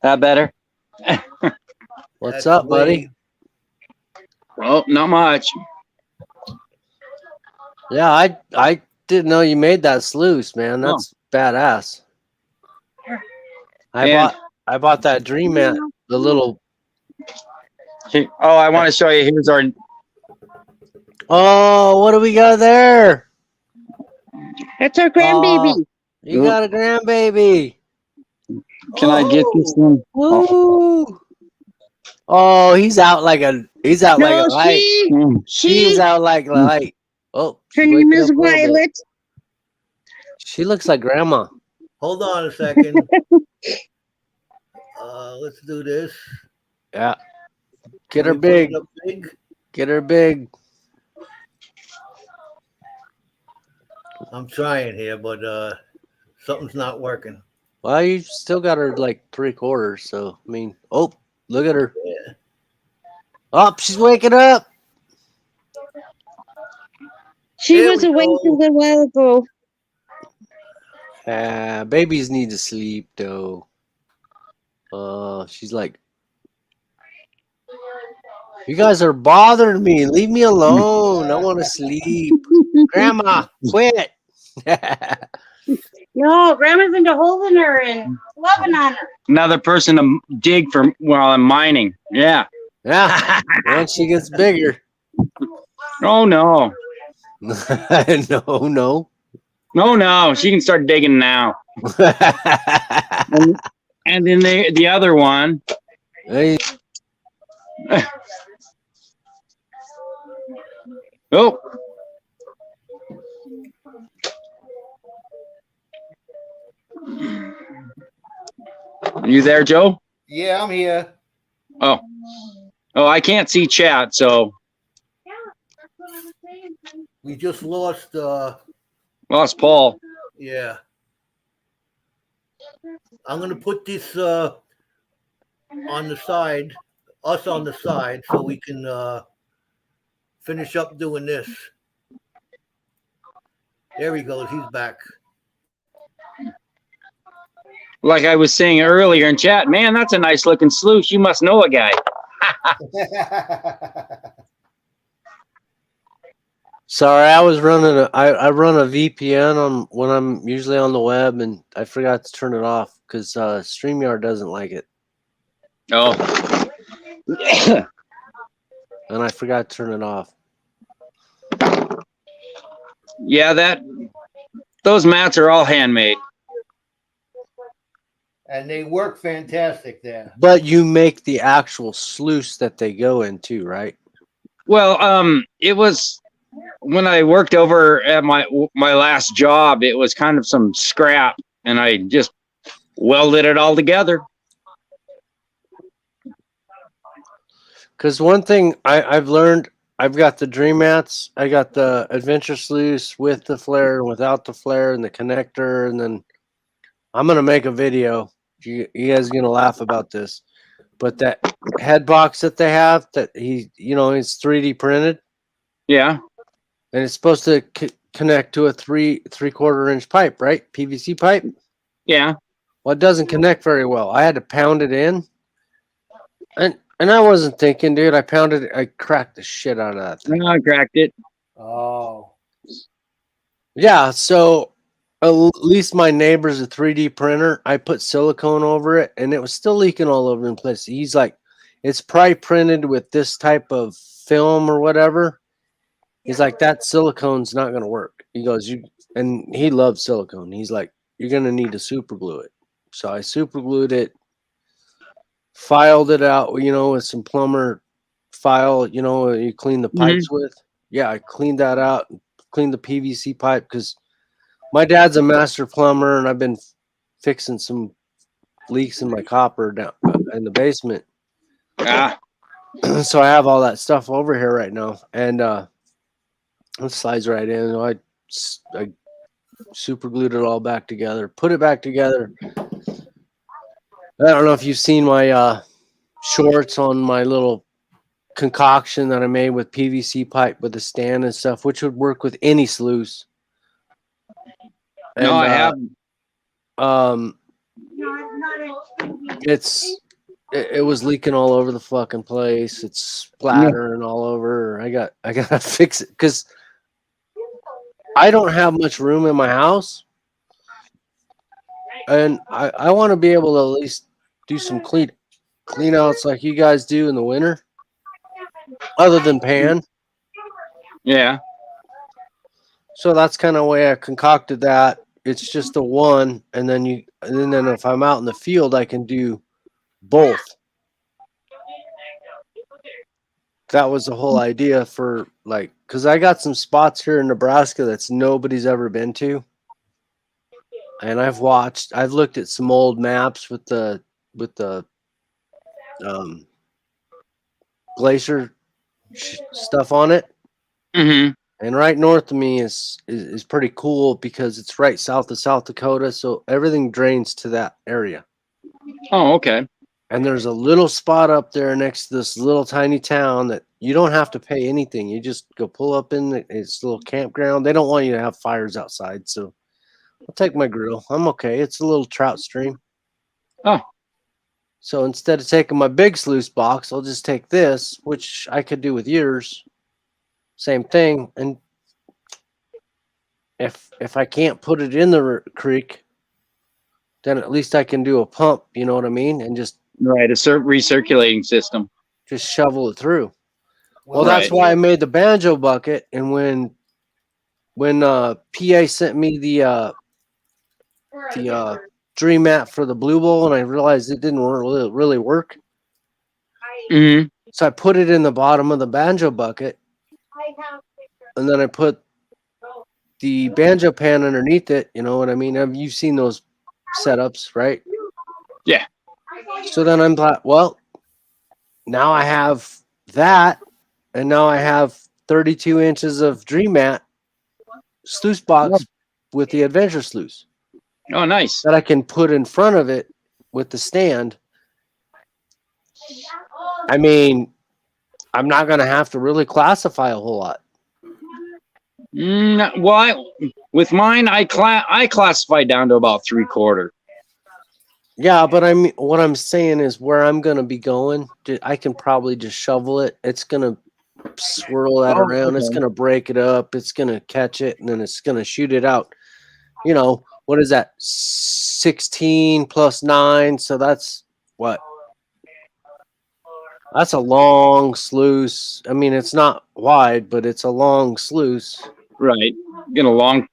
That better? What's That's up, buddy? Well, not much. Yeah, I didn't know you made that sluice, man. That's badass. I bought that dream mat, the little. Oh, I want to show you. Here's our. Oh, what do we got there? That's our grandbaby. You got a grandbaby. Can I get this one? Woo! Oh, he's out like a light. She's out like a light. Oh, Her name is Violet. She looks like grandma. Hold on a second. Let's do this. Yeah. Get her big. Get her big. I'm trying here, but something's not working. Well, you still got her like 3/4. So I mean, oh, look at her. Yeah. Oh, she's waking up. She There was we awake a go. little while ago. Babies need to sleep though. She's like, you guys are bothering me. Leave me alone. I want to sleep. Grandma, quit. No, Grandma's into holding her and loving on her. Another person to dig for while I'm mining. Yeah. Yeah. Once she gets bigger. Oh no. No. No, no. She can start digging now. And then the other one. Hey, Oh. You there, Joe? Yeah, I'm here. Oh. Oh, I can't see chat, so We just lost. lost Paul. Yeah. I'm gonna put this on the side, us on the side, so we can finish up doing this. There he goes. He's back. Like I was saying earlier in chat, man, that's a nice looking sluice. You must know a guy. sorry, I was running I run a VPN on when I'm usually on the web, and I forgot to turn it off because StreamYard doesn't like it, Oh. and I forgot to turn it off. Yeah, those mats are all handmade. And they work fantastic there. But you make the actual sluice that they go into, right? Well, it was when I worked over at my last job, it was kind of some scrap and I just welded it all together. Because one thing I've learned, I've got the Dream Mats, I got the Adventure Sluice with the flare and without the flare and the connector, and then I'm gonna make a video. You guys are gonna laugh about this, but that head box that they have, that it's 3D printed, Yeah. and it's supposed to connect to a three-quarter inch pipe, right? PVC pipe. Yeah. Well, it doesn't connect very well. I had to pound it in, and I wasn't thinking, dude. I pounded it. I cracked the shit out of that thing. I cracked it. Oh. Yeah, so at least my neighbor's a 3D printer. I put silicone over it, and it was still leaking all over the place. He's like, it's probably printed with this type of film or whatever. He's like, that silicone's not going to work. He goes, and he loves silicone. He's like, you're going to need to super glue it. So I super glued it, filed it out, with some plumber file, you clean the pipes with. Yeah, I cleaned that out, cleaned the PVC pipe because my dad's a master plumber, and I've been fixing some leaks in my copper down in the basement. Ah. So I have all that stuff over here right now, and it slides right in. I super glued it all back together, put it back together. I don't know if you've seen my shorts on my little concoction that I made with PVC pipe with a stand and stuff, which would work with any sluice. And, No, I haven't. It was leaking all over the fucking place. It's splattering all over. I gotta fix it because I don't have much room in my house, and I want to be able to at least do some clean outs like you guys do in the winter, other than pan. Yeah. So that's kind of the way I concocted that. It's just a one, and then if I'm out in the field, I can do both. That was the whole idea for because I got some spots here in Nebraska that's nobody's ever been to, and I've looked at some old maps with the glacier stuff on it. Mm-hmm. And right north of me is pretty cool because it's right south of South Dakota, so everything drains to that area. Oh, okay. And there's a little spot up there next to this little tiny town that you don't have to pay anything. You just go pull up in it's a little campground. They don't want you to have fires outside, so I'll take my grill. I'm okay. It's a little trout stream. Oh. So instead of taking my big sluice box, I'll just take this, which I could do with yours. Same thing. And if I can't put it in the creek, then at least I can do a pump, you know what I mean? And just Right, a recirculating system. shovel it through. Well, Right. that's why I made the banjo bucket. And when PA sent me the dream map for the blue bowl, and I realized it didn't really work, Mm-hmm. so I put it in the bottom of the banjo bucket, and then I put the banjo pan underneath it. You know what I mean? You've seen those setups, right? Yeah. So then I'm like, well, now I have that, and now I have 32 inches of dream mat sluice box with the adventure sluice Oh, nice. that I can put in front of it with the stand. I mean, I'm not going to have to really classify a whole lot. Well, with mine, I classify down to about 3/4. Yeah, but I mean, what I'm saying is where I'm going to be going, I can probably just shovel it. It's going to swirl that around. It's Okay. going to break it up. It's going to catch it, and then it's going to shoot it out. You know, what is that? 16 plus 9. So that's what? That's a long sluice. I mean, it's not wide, but it's a long sluice. Right. Gonna long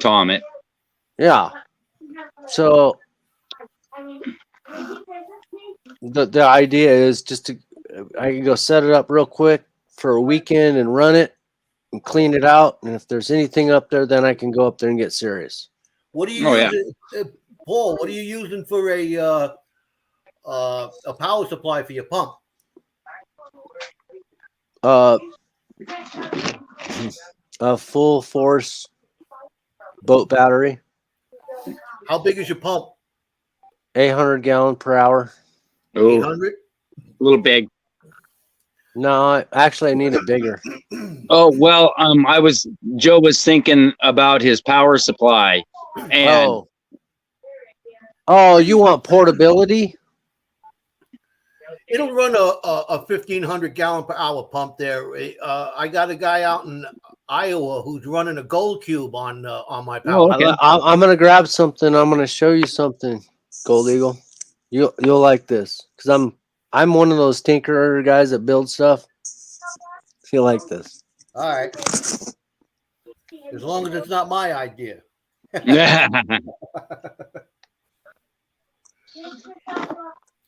tom it. Yeah. So the idea is just I can go set it up real quick for a weekend and run it and clean it out. And if there's anything up there, then I can go up there and get serious. What are you using, Paul? What are you using for a power supply for your pump? A full force boat battery, How big is your pump? 800 gallon per hour. Oh, 800? a little big. No, actually, I need it bigger. Oh, well, Joe was thinking about his power supply. And Oh, you want portability? It'll run a 1,500 gallon per hour pump there. I got a guy out in Iowa who's running a gold cube on my power. Okay. I'm gonna grab something. I'm gonna show you something, Gold Eagle. You'll like this because I'm one of those tinkerer guys that build stuff. Feel like this. All right. As long as it's not my idea.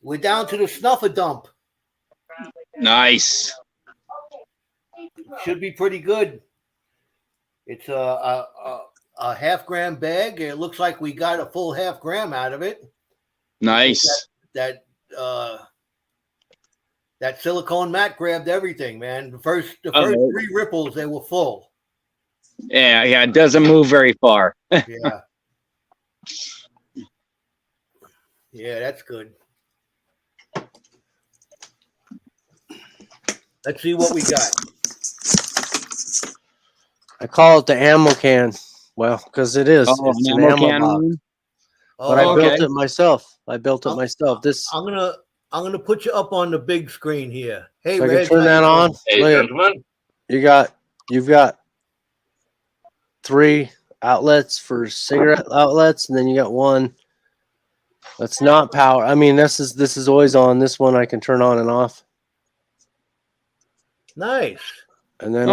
We're down to the snuffer dump. Nice. Should be pretty good. It's a half-gram bag. It looks like we got a full half-gram out of it. Nice. That silicone mat grabbed everything, man. The first 3 ripples, they were full. Yeah, it doesn't move very far. Yeah. Yeah, that's good. Let's see what we got. I call it the ammo can. Well, because it is. It's an ammo box. But I built it myself. This I'm gonna put you up on the big screen here. Hey, so I Reg, can turn that on. Hey, gentlemen. You've got 3 outlets for cigarette outlets, and then you got one that's not power. I mean, this is always on. This one I can turn on and off. Nice. And then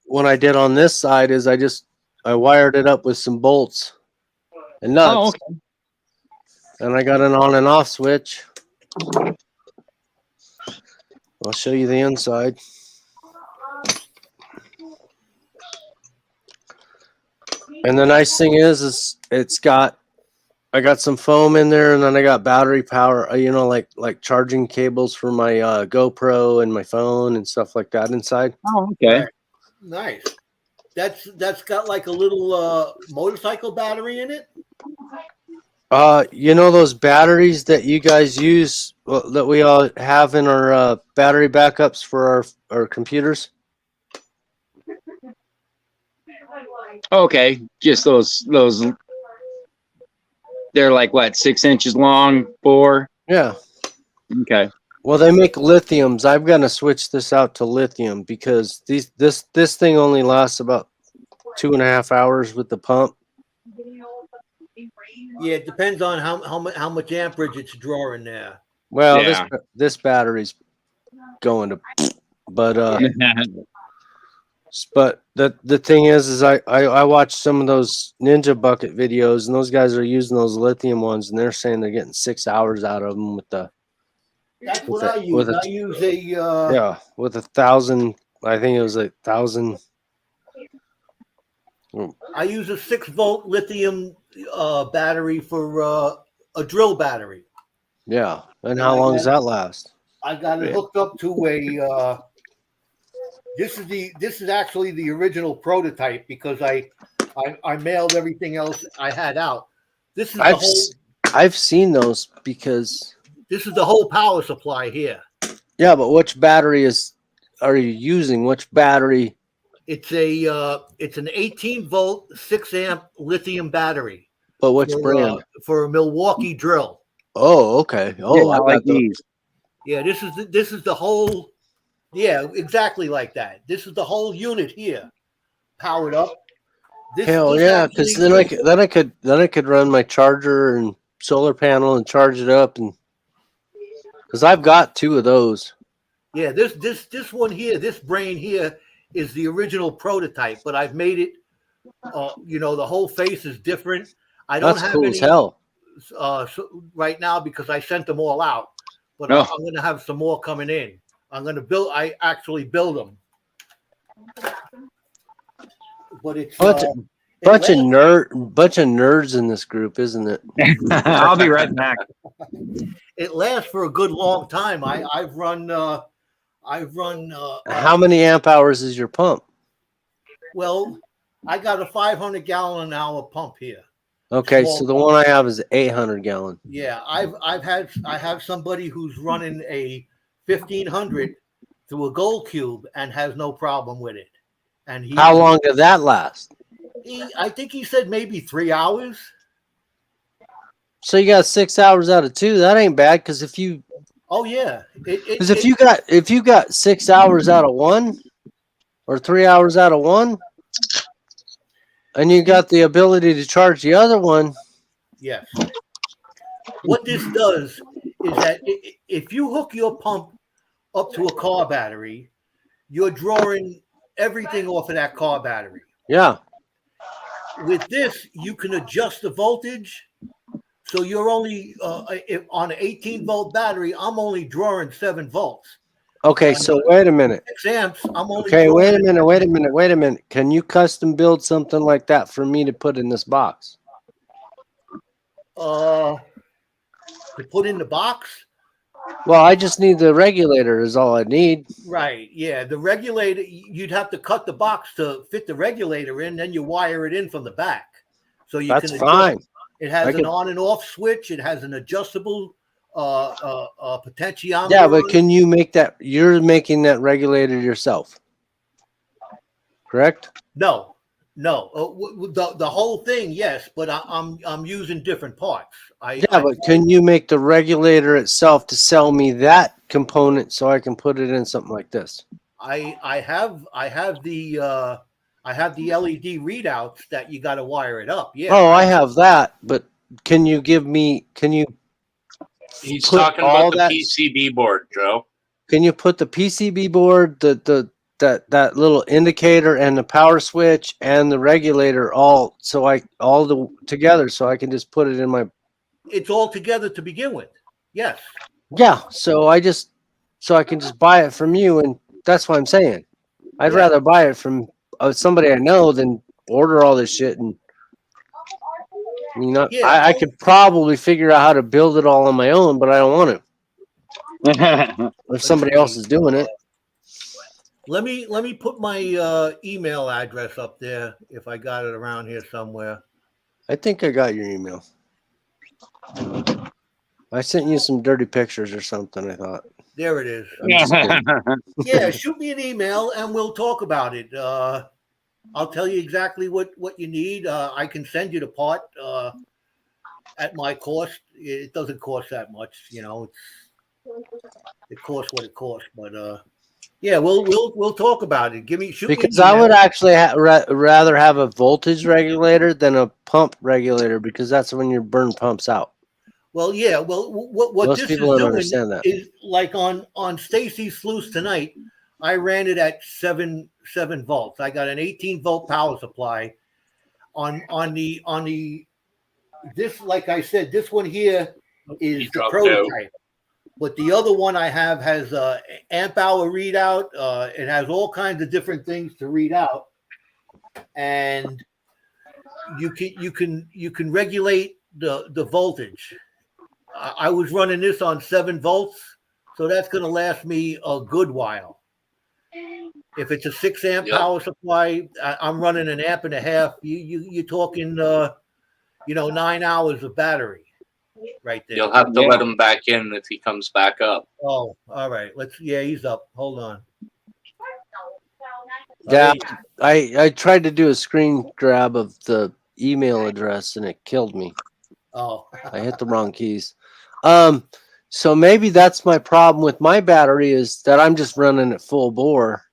what I did on this side is I wired it up with some bolts and nuts. Oh, okay. And I got an on and off switch. I'll show you the inside. And the nice thing is I got some foam in there, and then I got battery power, like charging cables for my GoPro and my phone and stuff like that inside. Oh, okay. Nice. That's got like a little motorcycle battery in it. You know those batteries that you guys use that we all have in our battery backups for our computers? Okay, just those. They're like what, 6 inches long, 4. Yeah. Okay. Well, they make lithiums. I'm gonna switch this out to lithium because this thing only lasts about 2.5 hours with the pump. Yeah, it depends on how much amperage it's drawing there. Well, Yeah. this battery's going to, but the thing is I watched some of those Ninja Bucket videos, and those guys are using those lithium ones, and they're saying they're getting 6 hours out of them with the That's with what I a, use. with a I use a yeah, with 1,000. I think it was 1,000. I use a 6-volt lithium battery for a drill battery. Yeah, and how long does that last? I got it hooked up to a. This is actually the original prototype because I mailed everything else I had out. This is I've seen those because this is the whole power supply here. yeah, but which battery are you using? Which battery? It's an 18-volt 6-amp lithium battery. But which brand? For a Milwaukee drill. Oh, okay. Oh, I like these. Yeah, this is the whole. Yeah, exactly like that. This is the whole unit here, powered up. Hell yeah, because then I could run my charger and solar panel and charge it up, and because I've got 2 of those. Yeah, this one here, this brain here is the original prototype, but I've made it. The whole face is different. I don't That's have cool any as hell. right now because I sent them all out, but Oh. I'm going to have some more coming in. I'm going to build. I actually build them, but it's Bunch of nerds in this group, isn't it? I'll be right back. It lasts for a good long time. I've run. How many amp hours is your pump? Well, I got a 500 gallon an hour pump here. Okay, Small so the pump. one I have is 800 gallon. Yeah, I have somebody who's running a 1500 through a gold cube and has no problem with it. And How long did that last? I think he said maybe 3 hours. So you got 6 hours out of 2. That ain't bad because if you Because if you got 6 hours out of 1 or 3 hours out of 1, and you got the ability to charge the other one. Yes. What this does is that if you hook your pump up to a car battery, you're drawing everything off of that car battery. Yeah. With this, you can adjust the voltage. So you're only on an 18-volt battery, I'm only drawing 7 volts. Okay, so wait a minute. 6 amps, I'm only Okay, wait a drawing- minute. Can you custom build something like that for me to put in this box? To put in the box? Well, I just need the regulator is all I need. Right, yeah. The regulator, you'd have to cut the box to fit the regulator in, then you wire it in from the back. So you That's can adjust. fine. It has an on and off switch. It has an adjustable potentiometer. Yeah, but can you make that? You're making that regulator yourself, correct? No. The whole thing, yes, but I'm using different parts. But can you make the regulator itself to sell me that component so I can put it in something like this? I have the LED readouts that you got to wire it up. Yeah. Oh, I have that, but can you He's put talking all about the that- PCB board, Joe. Can you put the PCB board, that little indicator and the power switch and the regulator all together so I can just put it in my. It's all together to begin with. Yes. Yeah, so I can just buy it from you, and that's what I'm saying. I'd rather buy it from somebody I know than order all this shit. And I could probably figure out how to build it all on my own, but I don't want to. If somebody else is doing it. Let me put my email address up there if I got it around here somewhere. I think I got your email. I sent you some dirty pictures or something, I thought. There it is. I'm just kidding. Yeah, shoot me an email and we'll talk about it. I'll tell you exactly what you need. I can send you the part at my cost. It doesn't cost that much, you know. It costs what it costs, but yeah, we'll talk about it. Shoot me Because an I would email. actually rather have a voltage regulator than a pump regulator, because that's when your burn pumps out. Well, yeah. Well, what Most this people is don't doing understand that. is like on Stacy's Sluice tonight. I ran it at 7 volts. I got an 18-volt power supply on the this. Like I said, this one here is the prototype, but the other one I have has a amp hour readout. It has all kinds of different things to read out, and you can regulate the voltage. I was running this on 7 volts, so that's going to last me a good while. If it's a 6 amp power supply, I'm running an amp and a half. You're talking, 9 hours of battery right there. You'll have to let him back in if he comes back up. Oh, all right. He's up. Hold on. Yeah, I tried to do a screen grab of the email address and it killed me. Oh, I hit the wrong keys. So maybe that's my problem with my battery, is that I'm just running it full bore.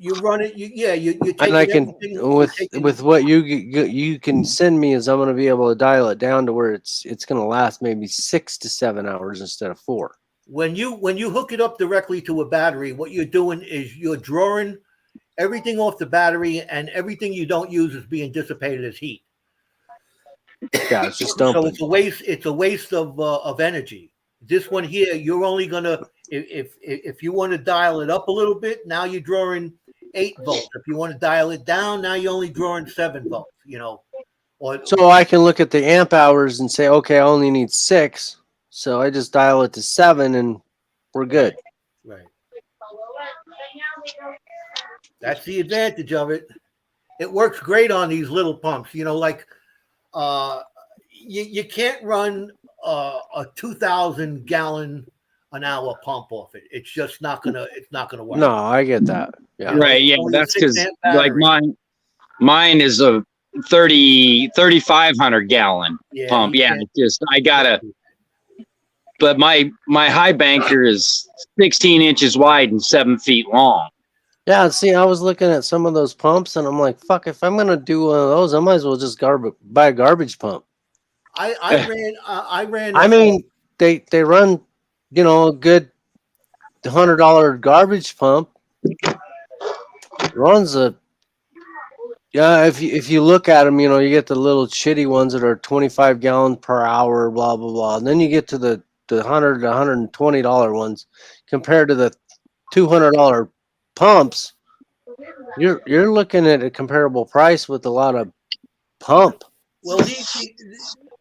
you run it. You're taking And I can everything, with what you can send me, is I'm going to be able to dial it down to where it's going to last maybe 6 to 7 hours instead of 4. When you hook it up directly to a battery, what you're doing is you're drawing everything off the battery, and everything you don't use is being dissipated as heat. Yeah, it's just dumping. So it's a waste. It's a waste of energy. This one here, you're only gonna if you want to dial it up a little bit, now you're drawing 8 volts. If you want to dial it down, now you're only drawing 7 volts. So I can look at the amp hours and say, okay, I only need 6, so I just dial it to 7 and we're good. Right. That's the advantage of it. It works great on these little pumps. Like you can't run a 2,000 gallon an hour pump off it. It's just not gonna work. No, I get that. Yeah. Right. Yeah. That's because like mine is a 3,500 gallon pump. Yeah. I gotta, but my high banker is 16 inches wide and 7 feet long. Yeah, see, I was looking at some of those pumps and I'm like, fuck, if I'm gonna do one of those, I might as well just buy a garbage pump. I ran. I mean, they run, a good $100 garbage pump. Runs if you look at them, you get the little shitty ones that are 25 gallons per hour, blah blah blah, and then you get to the $100 to $120 ones compared to the $200 pumps. You're looking at a comparable price with a lot of pump. Well,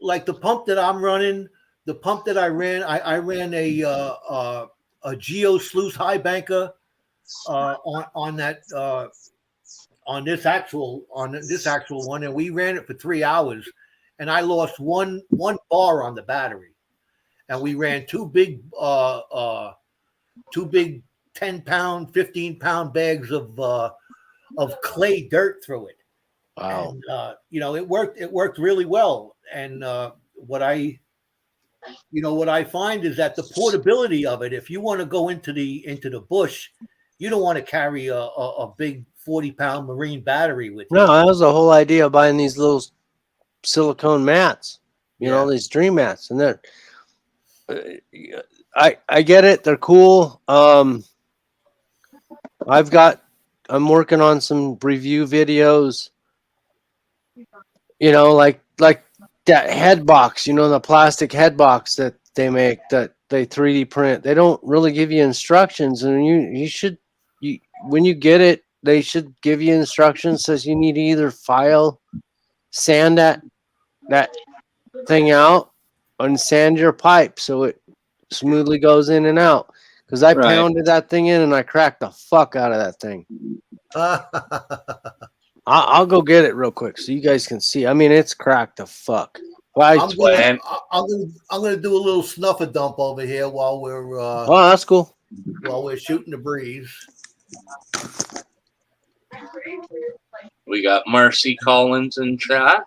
like the pump that I'm running, the pump that I ran a Geo Sluice high banker on this actual one, and we ran it for 3 hours, and I lost one bar on the battery, and we ran two big 10-pound, 15-pound bags of clay dirt through it. Wow. And, it worked really well. And what I find is that the portability of it, if you want to go into the bush, you don't want to carry a big 40-pound marine battery with you. No, that was the whole idea of buying these little silicone mats, these dream mats. And they're, I get it. They're cool. I'm working on some review videos, like that head box, the plastic head box that they make, that they 3D print. They don't really give you instructions, and when you get it, they should give you instructions. Says you need to either sand that thing out and sand your pipe so it smoothly goes in and out. Because I pounded that thing in and I cracked the fuck out of that thing. I'll go get it real quick so you guys can see. I mean, it's cracked the fuck. Why? I'm gonna, And I'm gonna do a little snuffer dump over here while Oh, that's cool. we're shooting the breeze. we got Marcy Collins in chat.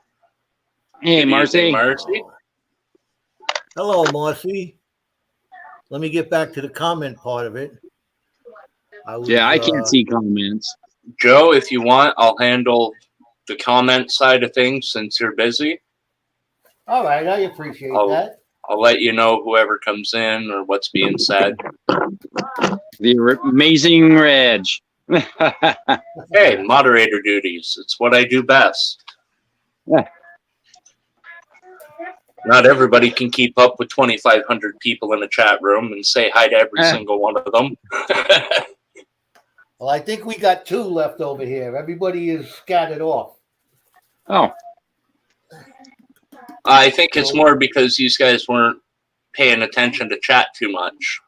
Hey, Good Marcy. evening, Marcy. Hello, Marcy. Let me get back to the comment part of it. Yeah, I can't see comments. Joe, if you want, I'll handle the comment side of things since you're busy. All right, I appreciate that. I'll let you know whoever comes in or what's being said. The amazing Reg. Hey, moderator duties. It's what I do best. Yeah. Not everybody can keep up with 2,500 people in a chat room and say hi to every single one of them. Well, I think we got 2 left over here. Everybody is scattered off. Oh, I think it's more because these guys weren't paying attention to chat too much.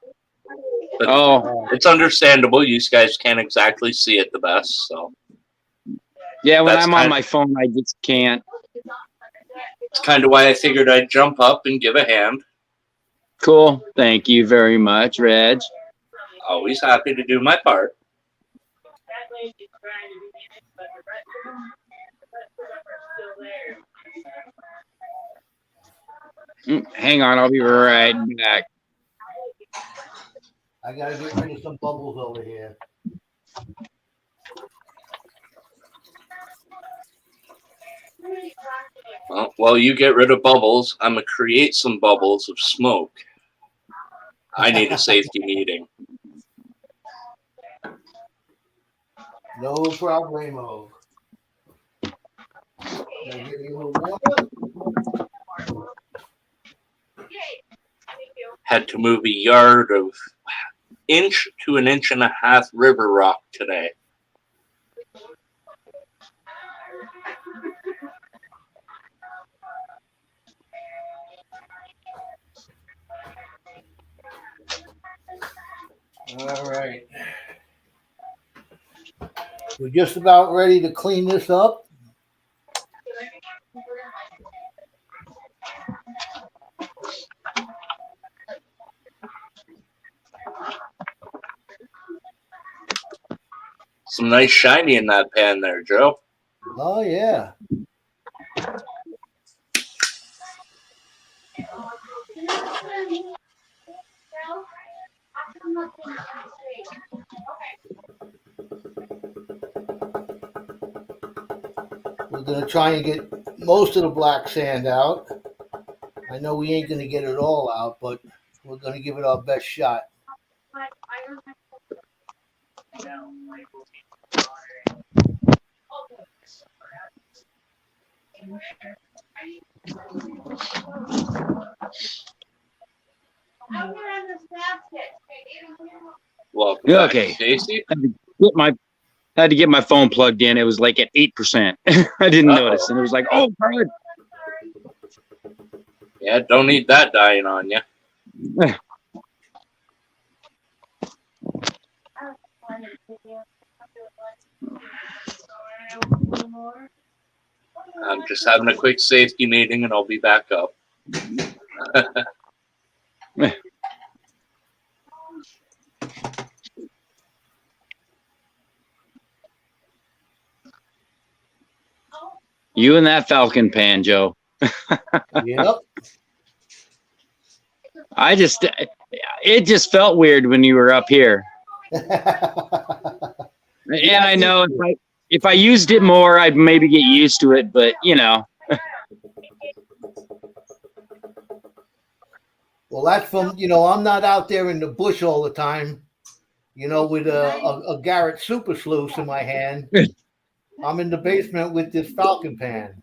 But it's understandable. You guys can't exactly see it the best. So yeah, when That's I'm on kind- my phone, I just can't. it's kind of why I figured I'd jump up and give a hand. Cool. Thank you very much, Reg. Always happy to do my part. Hang on, I'll be right back. I gotta get rid of some bubbles over here. Well, while you get rid of bubbles, I'm going to create some bubbles of smoke. I need a safety meeting. No problemo. Can I give you a little water? Had to move a yard of inch to an inch and a half river rock today. All right. We're just about ready to clean this up. Some nice shiny in that pan there, Joe. Oh, yeah. We're going to try and get most of the black sand out. I know we ain't going to get it all out, but we're going to give it our best shot. Welcome back, Okay. Stacy. Had to get my phone plugged in. It was like at 8%. I didn't notice, and it was like, oh, God. Yeah, don't need that dying on you. I'm just having a quick safety meeting and I'll be back up. You and that Falcon pan, Joe. Yep. It just felt weird when you were up here. And I know if I used it more, I'd maybe get used to it, but you know. Well, that's from, I'm not out there in the bush all the time, with a Garrett Super Sluice in my hand. I'm in the basement with this Falcon pan.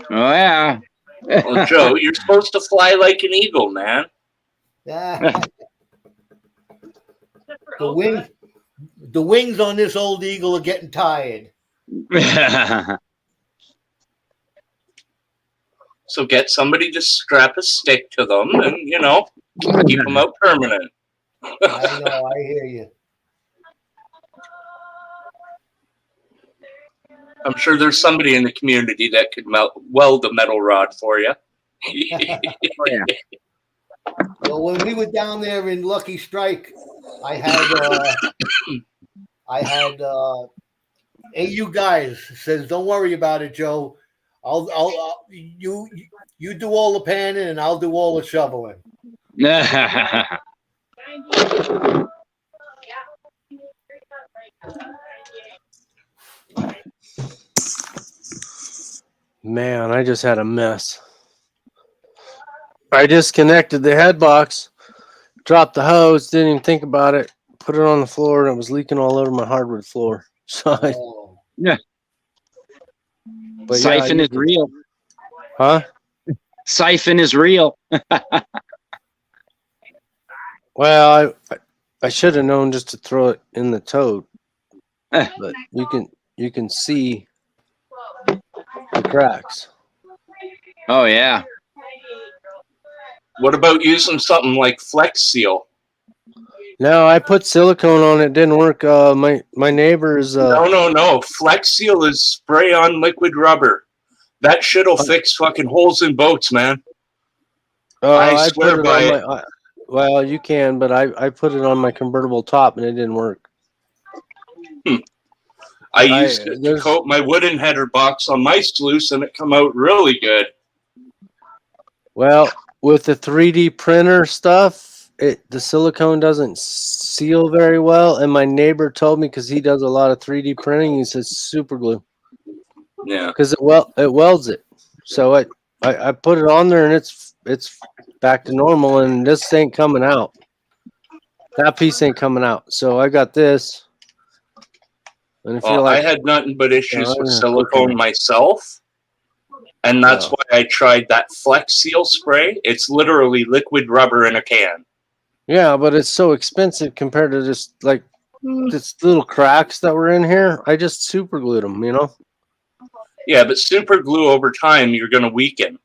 Oh, yeah. Well, Joe, you're supposed to fly like an eagle, man. The wings on this old eagle are getting tired. So get somebody to strap a stick to them and, keep them out permanent. I know, I hear you. I'm sure there's somebody in the community that could weld a metal rod for you. Oh, yeah. Well, when we were down there in Lucky Strike, I had AU guys says, "Don't worry about it, Joe. You do all the panning and I'll do all the shoveling." Man, I just had a mess. I disconnected the head box, dropped the hose, didn't even think about it, put it on the floor, and it was leaking all over my hardwood floor. So Yeah. But Siphon yeah, is real. Huh? Siphon is real. Well, I should have known just to throw it in the tote. But you can see the cracks. Oh yeah. What about using something like Flex Seal? No, I put silicone on it. Didn't work. My neighbor's. No. Flex Seal is spray on liquid rubber. That shit'll fix fucking holes in boats, man. I swear by it. Well, you can, but I put it on my convertible top and it didn't work. I used it to coat my wooden header box on my sluice, and it come out really good. Well, with the 3D printer stuff, the silicone doesn't seal very well. And my neighbor told me, because he does a lot of 3D printing, he says super glue. Yeah. Because it welds it. So I put it on there and it's back to normal, and this ain't coming out. That piece ain't coming out. So I got this. And if I had nothing but issues with silicone myself. And that's why I tried that Flex Seal spray. It's literally liquid rubber in a can. Yeah, but it's so expensive compared to just like this little cracks that were in here. I just super glued them, Yeah, but super glue over time, you're going to weaken.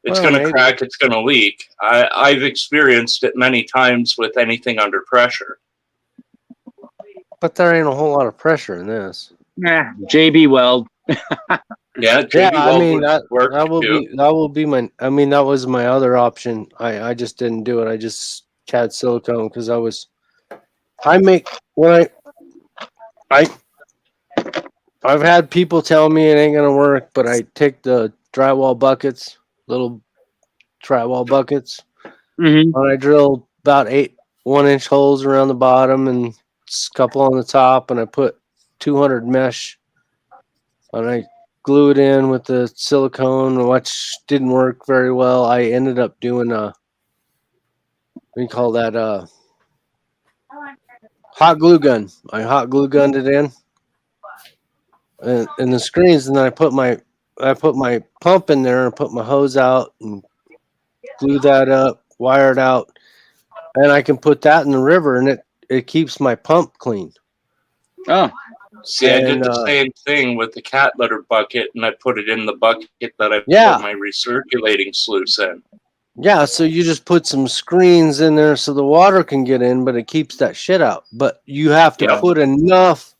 It's going to crack. It's going to leak. I've experienced it many times with anything under pressure. But there ain't a whole lot of pressure in this. Nah, JB Weld. Yeah, JB I mean that will be my. I mean, that was my other option. I just didn't do it. I just had silicone because I've had people tell me it ain't gonna work, but I take the drywall buckets, little drywall buckets, and I drill about 8 1-inch holes around the bottom and a couple on the top, and I put 200 mesh, and I glue it in with the silicone, which didn't work very well. I ended up doing what do you call that? Hot glue gun. I hot glue gunned it in, and the screens, and then I put my pump in there and put my hose out and glue that up, wire it out, and I can put that in the river, and it keeps my pump clean. Oh. See, I did the same thing with the cat litter bucket, and I put it in the bucket that I put my recirculating sluice in. Yeah, so you just put some screens in there so the water can get in, but it keeps that shit out. But you have to put enough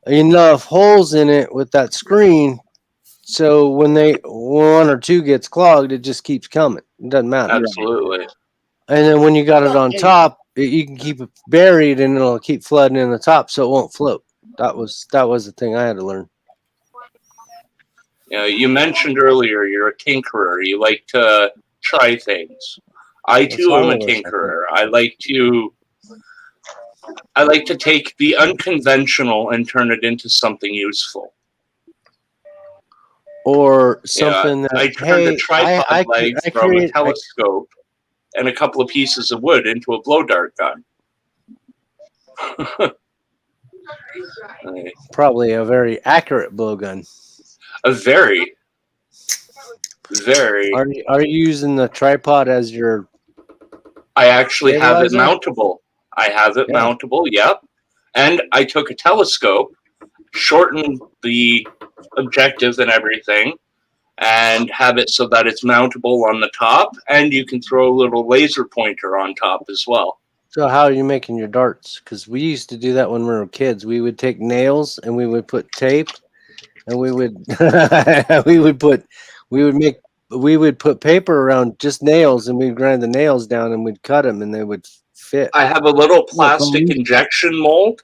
holes in it with that screen, so when one or two gets clogged, it just keeps coming. It doesn't matter. Absolutely. And then when you got it on top, you can keep it buried, and it'll keep flooding in the top, so it won't float. That was the thing I had to learn. You mentioned earlier you're a tinkerer. You like to try things. I too am a tinkerer. I like to take the unconventional and turn it into something useful. Or something that I turned a tripod leg from a telescope and a couple of pieces of wood into a blow dart gun. Probably a very accurate blowgun. A very. Are you using the tripod as your? I actually have it mountable. Mountable. Yep. And I took a telescope, shortened the objective and everything, and have it so that it's mountable on the top, and you can throw a little laser pointer on top as well. So how are you making your darts? Because we used to do that when we were kids. We would take nails and we would put tape, and we would we would put paper around just nails, and we'd grind the nails down, and we'd cut them, and they would fit. I have a little plastic injection mold,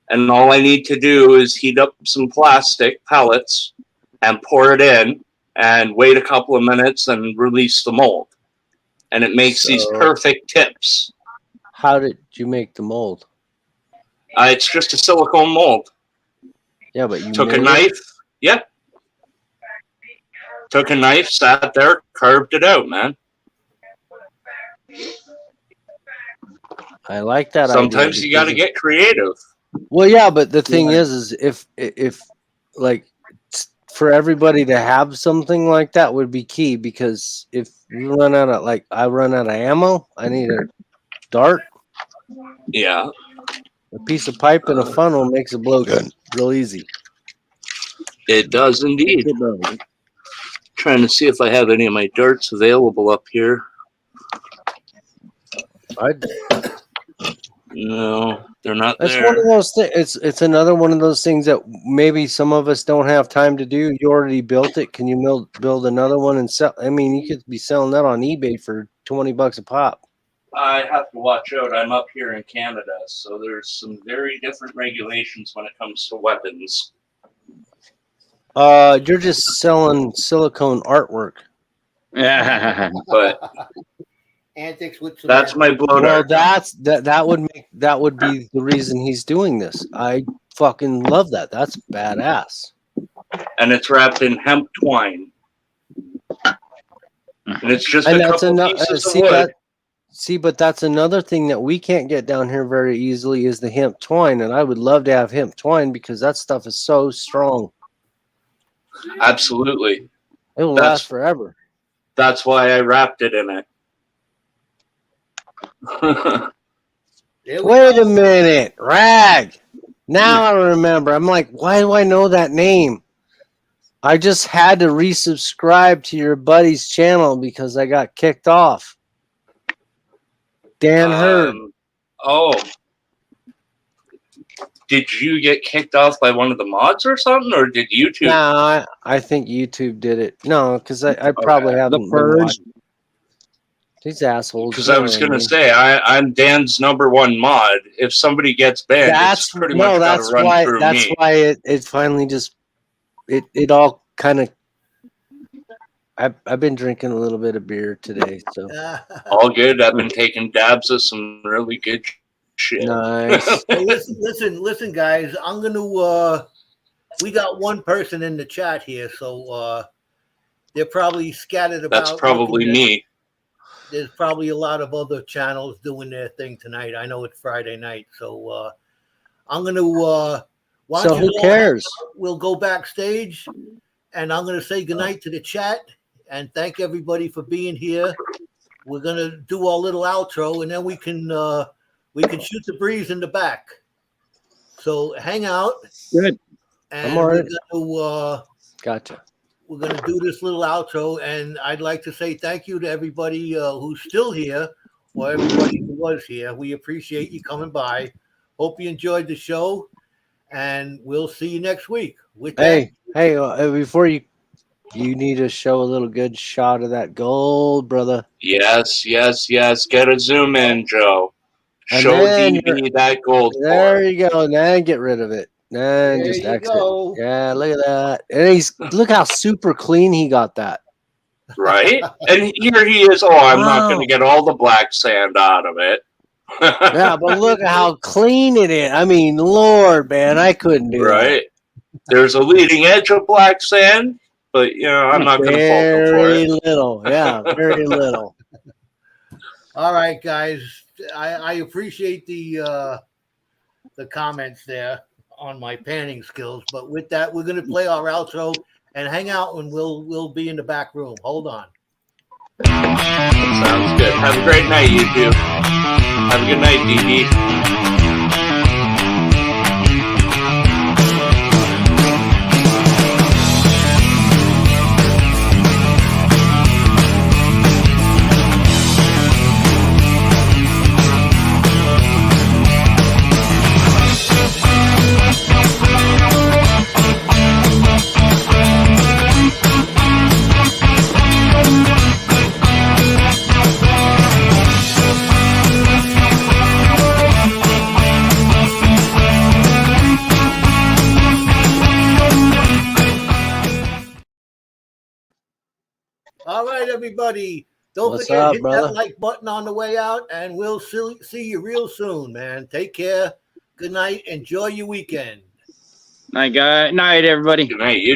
and all I need to do is heat up some plastic pellets and pour it in, and wait a couple of minutes and release the mold, and it makes these perfect tips. How did you make the mold? It's just a silicone mold. Yeah, but you took a knife. Yep. Took a knife, sat there, carved it out, man. I like that. Sometimes you got to get creative. Well, yeah, but the thing is if like for everybody to have something like that would be key, because if you run out of, like, I run out of ammo, I need a dart. Yeah. A piece of pipe and a funnel makes a blowgun real easy. It does indeed. Trying to see if I have any of my darts available up here. No, they're not That's there. one of those things. It's another one of those things that maybe some of us don't have time to do. You already built it. Can you build another one and sell? I mean, you could be selling that on eBay for $20 a pop. I have to watch out. I'm up here in Canada, so there's some very different regulations when it comes to weapons. You're just selling silicone artwork. Yeah. But Antics with some that's my blow Well, dart. that would be the reason he's doing this. I fucking love that. That's badass. And it's wrapped in hemp twine. And it's just And a that's couple another. pieces of wood. But that's another thing that we can't get down here very easily is the hemp twine, and I would love to have hemp twine because that stuff is so strong. Absolutely. It will last forever. That's why I wrapped it in it. Wait a minute, Rag. Now I remember. I'm like, why do I know that name? I just had to resubscribe to your buddy's channel because I got kicked off. Dan Hurd. Oh. Did you get kicked off by one of the mods or something, or did YouTube? No, I think YouTube did it. No, because I probably haven't been watching. These assholes. Because I was going to say, I'm Dan's #1 mod. If somebody gets banned, it's pretty much got to run through me. That's why it finally just it all kind of. I've been drinking a little bit of beer today, so all good. I've been taking dabs of some really good shit. Nice. Hey, listen, guys. I'm gonna. We got one person in the chat here, so they're probably scattered about. That's probably me. There's probably a lot of other channels doing their thing tonight. I know it's Friday night, so I'm gonna. So who cares? We'll go backstage, and I'm gonna say goodnight to the chat and thank everybody for being here. We're gonna do our little outro, and then we can shoot the breeze in the back. So hang out. Good. And I'm all right. Gotcha. We're gonna do this little outro, and I'd like to say thank you to everybody who's still here, or everybody who was here. We appreciate you coming by. Hope you enjoyed the show, and we'll see you next week. With that, Hey, before you need to show a little good shot of that gold, brother. Yes. Get a zoom in, Joe. And Show then DB that gold. There you go. Now get rid of it. Then just exit. Go. Yeah, look at that. And look how super clean he got that. Right? And here he is. Oh, I'm not going to get all the black sand out of it. Yeah, but look at how clean it is. I mean, Lord, man, I couldn't do right. There's a leading edge of black sand, but I'm not going to fault him for it. Very little. Yeah, very little. all right, guys. I appreciate the comments there on my panning skills, but with that, we're going to play our outro and hang out, and we'll be in the back room. Hold on. Sounds good. Have a great night, you two. Have a good night, DB. All right, everybody. Don't What's forget up, hit brother? that like button on the way out, and we'll see you real soon, man. Take care. Good night. Enjoy your weekend. Night, everybody. Good night. You